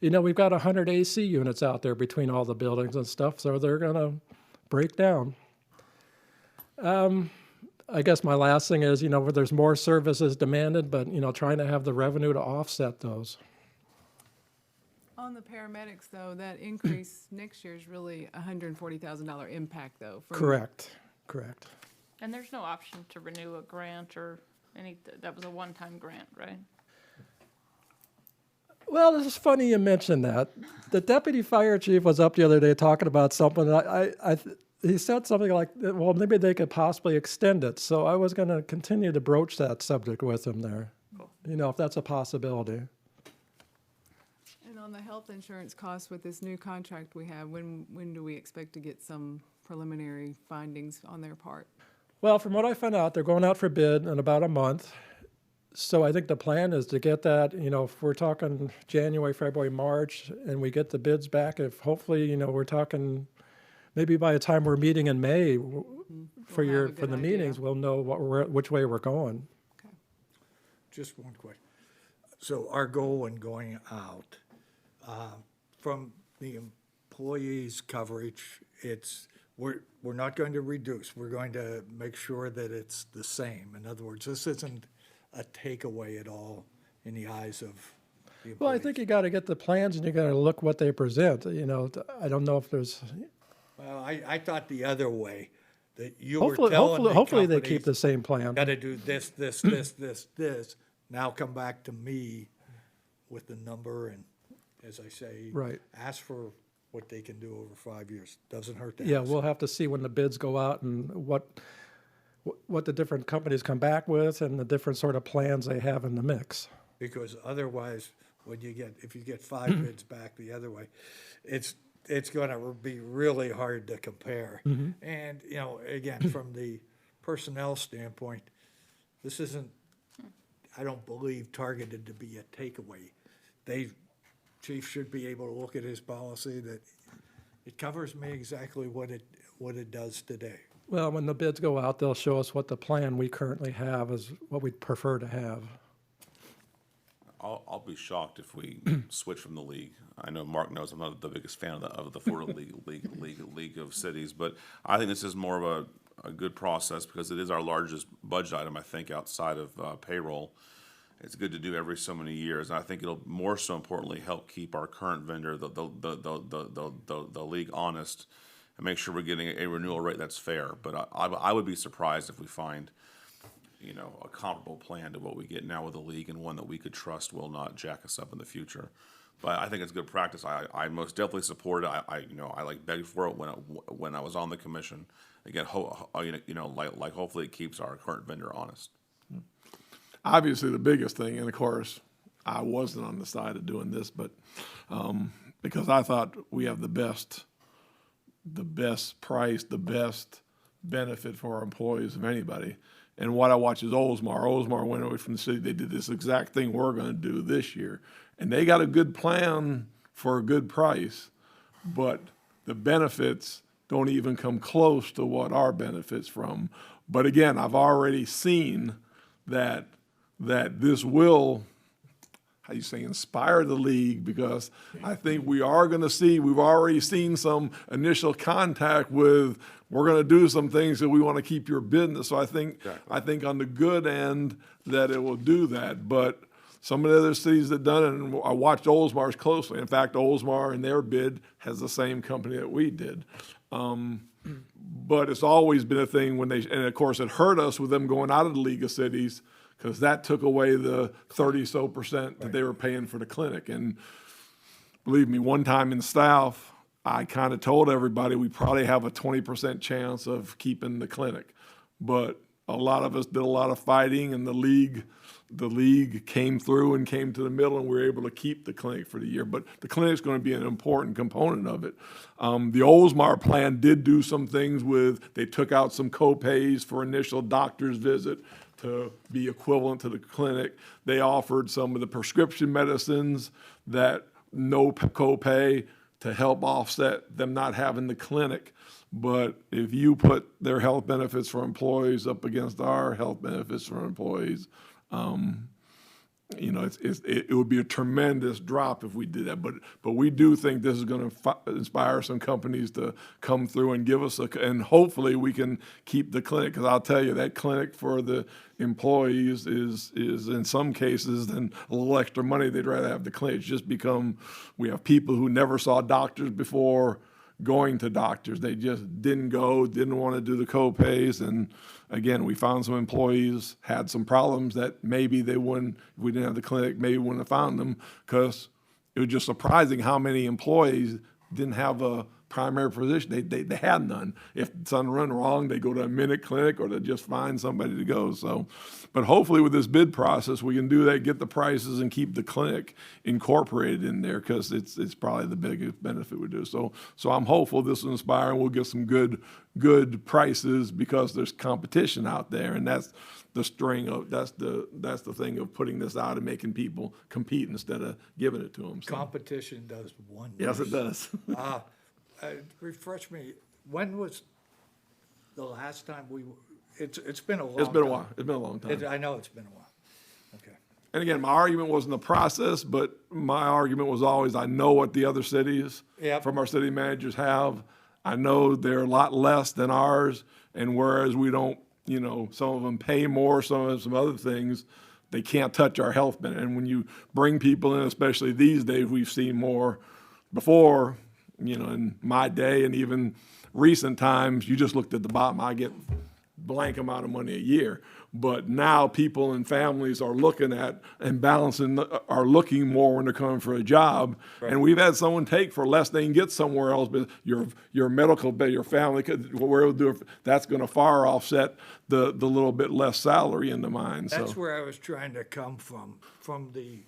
we've got 100 AC units out there between all the buildings and stuff, so they're gonna break down. I guess my last thing is, where there's more services demanded, but, trying to have the revenue to offset those. On the paramedics, though, that increase next year is really $140,000 impact, though. Correct. And there's no option to renew a grant or that was a one-time grant, right? Well, it's funny you mentioned that. The deputy fire chief was up the other day talking about something. He said something like, well, maybe they could possibly extend it. So I was going to continue to broach that subject with him there. Cool. If that's a possibility. And on the health insurance costs with this new contract we have, when do we expect to get some preliminary findings on their part? Well, from what I found out, they're going out for bid in about a month. So I think the plan is to get that, if we're talking January, February, March, and we get the bids back, if hopefully, we're talking maybe by the time we're meeting in May for We'll have a the good idea. meetings, we'll know which way we're going. Okay. Just one question. So our goal in going out, from the employees' coverage, we're not going to reduce. We're going to make sure that it's the same. In other words, this isn't a takeaway at all in the eyes of the employees. Well, I think you got to get the plans and you got to look what they present. I don't know if there's. Well, I thought the other way, that you were Hopefully, telling the hopefully they keep the companies, same plan. got to do this, this, this, this, now come back to me with the number, and as I say, Right. ask for what they can do over 5 years. Doesn't hurt to Yeah, ask. we'll have to see when the bids go out and what the different companies come back with and the different sort of plans they have in the mix. Because otherwise, if you get 5 bids back the other way, it's gonna be really hard to compare. And, again, from the personnel standpoint, this isn't, I don't believe, targeted to be a takeaway. Chief should be able to look at his policy that it covers me exactly what it does today. Well, when the bids go out, they'll show us what the plan we currently have is what we'd prefer to have. I'll be shocked if we switch from the league. I know Mark knows I'm not the biggest fan of the Florida League of Cities, but I think this is more of a good process because it is our largest budget item, I think, outside of payroll. It's good to do every so many years, and I think it'll more so importantly help keep our current vendor, the league, honest, and make sure we're getting a renewal rate that's fair. But I would be surprised if we find, a comparable plan to what we get now with the league and one that we could trust will not jack us up in the future. But I think it's good practice. I most definitely support it. I like begged for it when I was on the commission. Again, hopefully it keeps our current vendor honest. Obviously, the biggest thing, and of course, I wasn't on the side of doing this, but because I thought we have the best price, the best benefit for our employees of anybody. And what I watch is Oldsmar. Oldsmar went away from the city. They did this exact thing we're going to do this year. And they got a good plan for a good price, but the benefits don't even come close to what our benefits from. But again, I've already seen that this will, how you say, inspire the league, because I think we are going to see, we've already seen some initial contact with, we're going to do some things that we want to keep your business. So I think on the good end that it will do that. But some of the other cities that done it, and I watched Oldsmar's closely. In fact, Oldsmar in their bid has the same company that we did. But it's always been a thing and of course it hurt us with them going out of the League of Cities, because that took away the 30% that they were paying for the clinic. And believe me, one time in staff, I kind of told everybody we probably have a 20% chance of keeping the clinic. But a lot of us did a lot of fighting, and the league came through and came to the middle, and we were able to keep the clinic for the year. But the clinic's going to be an important component of it. The Oldsmar plan did do some things they took out some co-pays for initial doctor's visit to be equivalent to the clinic. They offered some of the prescription medicines that no co-pay to help offset them not having the clinic. But if you put their health benefits for employees up against our health benefits for employees, it would be a tremendous drop if we did that. But we do think this is going to inspire some companies to come through and give us and hopefully we can keep the clinic. Because I'll tell you, that clinic for the employees is in some cases then a little extra money. They'd rather have the clinic. It's just we have people who never saw doctors before going to doctors. They just didn't go, didn't want to do the co-pays. And again, we found some employees had some problems that maybe they wouldn't, if we didn't have the clinic, maybe wouldn't have found them, because it was just surprising how many employees didn't have a primary physician. They had none. If something run wrong, they go to a minute clinic or they just find somebody to go. So, but hopefully with this bid process, we can do that, get the prices and keep the clinic incorporated in there, because it's probably the biggest benefit we do. So I'm hopeful this will inspire and we'll get some good prices, because there's competition out there, and that's the that's the thing of putting this out and making people compete instead of giving it to them. So. Competition does wonders. Yes, it does. Refresh me, when was the last time it's been a long time. It's been a while. It's been a long time. I know it's been a while. Okay. And again, my argument wasn't the process, but my argument was always, I know what the other cities Yep. from our city managers have. I know they're a lot less than ours, and whereas we don't, some of them pay more, some of them some other things, they can't touch our health benefit. And when you bring people in, especially these days, we've seen more before, in my day and even recent times, you just looked at the bottom, I get blank amount of money a year. But now people and families are looking at and are looking more when they're coming for a job. Right. And we've had someone take for less they can get somewhere else, but your medical bill, your family, that's going to far offset the little bit less salary in the mine. That's where I was trying to come from the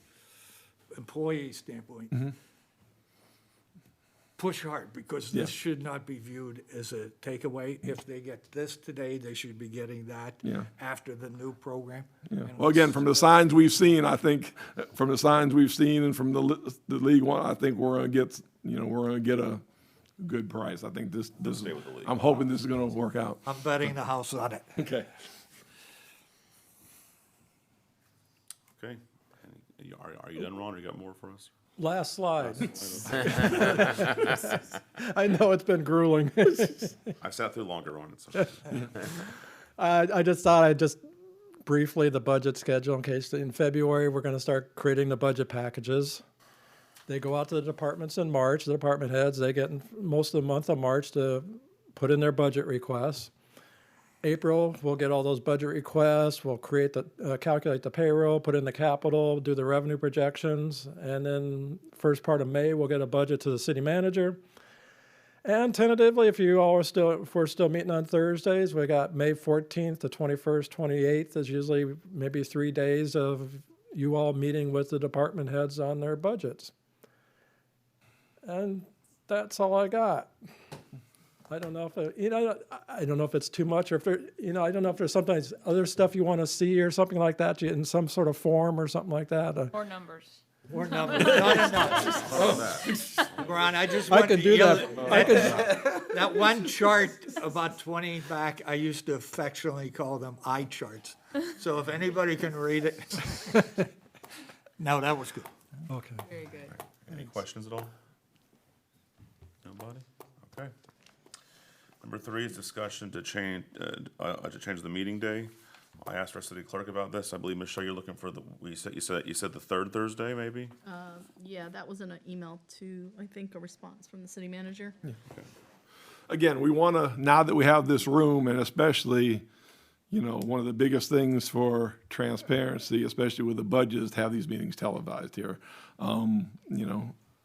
employee standpoint. Mm-hmm. Push hard, because this should not be viewed as a takeaway. If they get this today, they should be getting that after the new program. Yeah. Well, again, from the signs we've seen, I think, and from the league one, I think we're going to get a good price. I think this Stay with the league. I'm hoping this is going to work out. I'm betting the house on it. Okay. Okay. Are you done, Ron, or you got more for us? Last slide. I know it's been grueling. I sat through longer, Ron. It's okay. I just thought I'd just briefly the budget schedule, in case in February we're going to start creating the budget packages. They go out to the departments in March. The department heads, they get most of the month of March to put in their budget requests. April, we'll get all those budget requests. We'll calculate the payroll, put in the capital, do the revenue projections, and then first part of May, we'll get a budget to the city manager. And tentatively, if we're still meeting on Thursdays, we got May 14th to 21st, 28th is usually maybe 3 days of you all meeting with the department heads on their budgets. And that's all I got. I don't know if I don't know if it's too much, or if there, I don't know if there's sometimes other stuff you want to see or something like that in some sort of form or something like that. Or numbers. Or numbers. No. Ron, I just want I could do that. That one chart about 20 back, I used to affectionately call them eye charts. So if anybody can read it. No, that was good. Okay. Very good. Any questions at all? Nobody? Okay. Number 3 is discussion to change the meeting day. I asked our city clerk about this. I believe, Michelle, you're looking for you said the third Thursday, maybe? Yeah, that was in an email to, I think, a response from the city manager. Again, we want to, now that we have this room, and especially, one of the biggest things for transparency, especially with the budget, is to have these meetings televised here.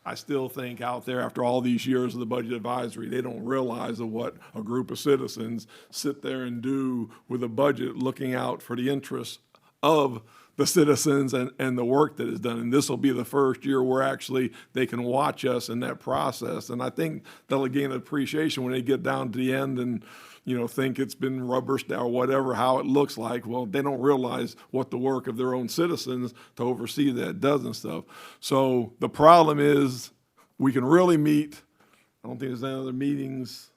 I still think out there, after all these years of the budget advisory, they don't realize of what a group of citizens sit there and do with a budget, looking out for the interests of the citizens and the work that is done. And this will be the first year where actually they can watch us in that process. And I think they'll gain appreciation when they get down to the end and, think it's been rubber stamp or whatever, how it looks like. Well, they don't realize what the work of their own citizens to oversee that does and stuff. So the problem is we can really meet, I don't think there's any other meetings,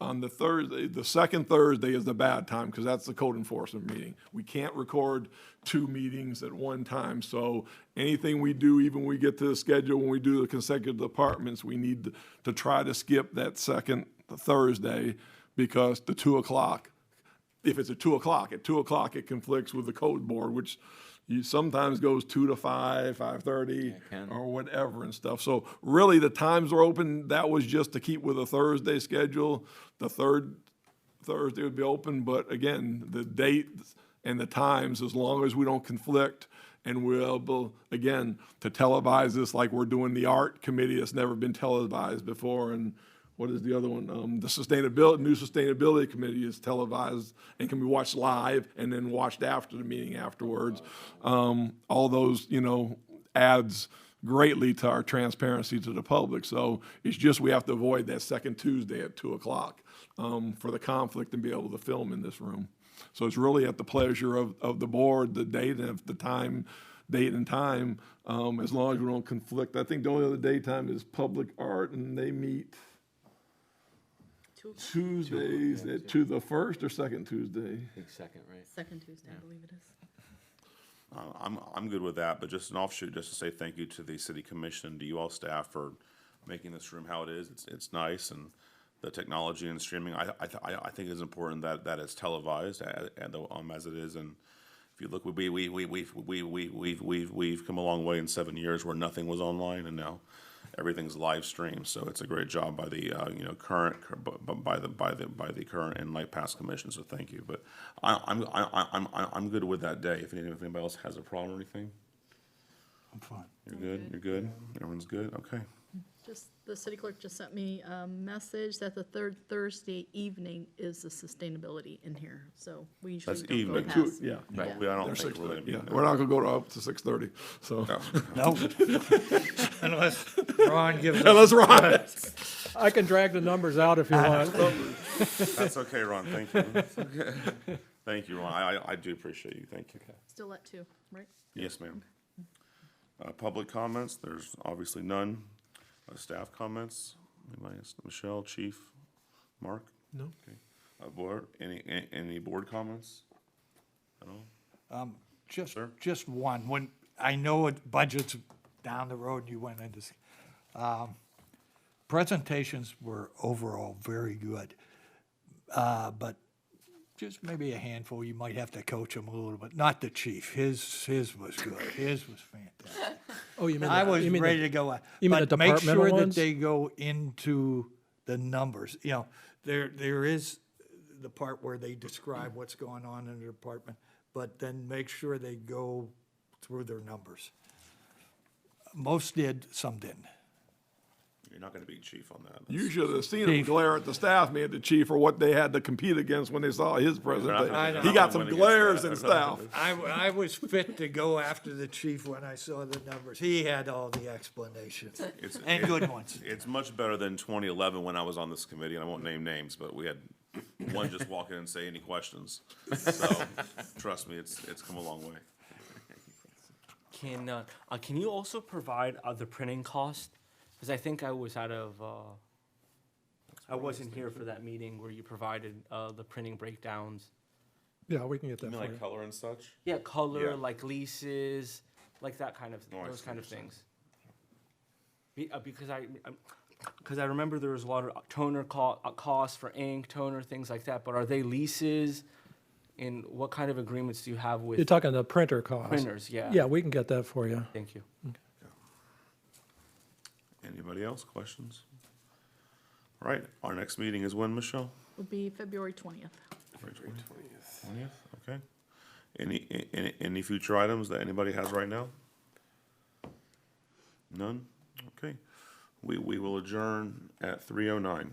on the Thursday. The second Thursday is the bad time because that's the code enforcement meeting. We can't record 2 meetings at one time. So anything we do, even when we get to the schedule, when we do the consecutive departments, we need to try to skip that second Thursday because the 2 o'clock, if it's at 2 o'clock, it conflicts with the code board, which sometimes goes 2 to 5, 5:30, or whatever and stuff. So really, the times are open. That was just to keep with a Thursday schedule. The third Thursday would be open, but again, the dates and the times, as long as we don't conflict, and we're able, again, to televise this like we're doing the art committee that's never been televised before, and what is the other one? The new sustainability committee is televised and can be watched live and then watched after the meeting afterwards. All those, adds greatly to our transparency to the public. So it's just we have to avoid that second Tuesday at 2 o'clock for the conflict and be able to film in this room. So it's really at the pleasure of the board, the date and the time, date and time, as long as we don't conflict. I think the only other daytime is public art, and they meet Tuesdays to the first or second Tuesday. Second, right? Second Tuesday, I believe it is. I'm good with that, but just an offshoot, just to say thank you to the city commission, to you all staff for making this room how it is. It's nice, and the technology and streaming, I think it's important that it's televised as it is. And if you look, we've come a long way in 7 years where nothing was online, and now everything's live streamed. So it's a great job by the current and like past commission. So thank you. But I'm good with that day. If anybody else has a problem or anything, I'm fine. you're good. You're good. Everyone's good. Okay. Just, the city clerk just sent me a message that the third Thursday evening is the sustainability in here, so we usually That's don't go evening. past. Yeah. I don't think we're gonna be. Yeah, we're not gonna go up to 6:30, so. No. Unless Ron gives us. Unless Ron. I can drag the numbers out if you want. That's okay, Ron. Thank you. Thank you, Ron. I do appreciate you. Thank you. Still at 2, right? Yes, ma'am. Public comments, there's obviously none. Staff comments, anybody, Michelle, Chief, Mark? No. Okay. Board, any board comments at all? Sir? Just one. When, I know it budget's down the road, you went into, presentations were overall very good. But just maybe a handful, you might have to coach them a little bit. Not the chief, his was good, his was fantastic. Oh, you mean, I was you mean ready to go. you mean the But make departmental sure that ones? they go into the numbers. There is the part where they describe what's going on in the department, but then make sure they go through their numbers. Most did, some didn't. You're not gonna be chief on that. You should have seen him glare at the staff, man, the chief, for what they had to compete against when they saw his presentation. He got some glares and stuff. I was fit to go after the chief when I saw the numbers. He had all the explanations, and good ones. It's much better than 2011 when I was on this committee, and I won't name names, but we had one just walk in and say any questions. So, trust me, it's come a long way. Can you also provide the printing cost? Because I think I was I wasn't here for that meeting where you provided the printing breakdowns. Yeah, we can get that You mean for like you. color and such? Yeah, color, Yeah. like leases, like that kind of, No, I those see kind what of you're things. Because I remember there was a lot of toner costs for ink, toner, things like that. But are they leases? And what kind of agreements do you have You're with talking the printer cost. printers? Yeah. Yeah, we can get that for you. Thank you. Anybody else, questions? All right, our next meeting is when, Michelle? Will be February 20th. February 20th, okay. Any future items that anybody has right now? None? Okay. We will adjourn at 3:09.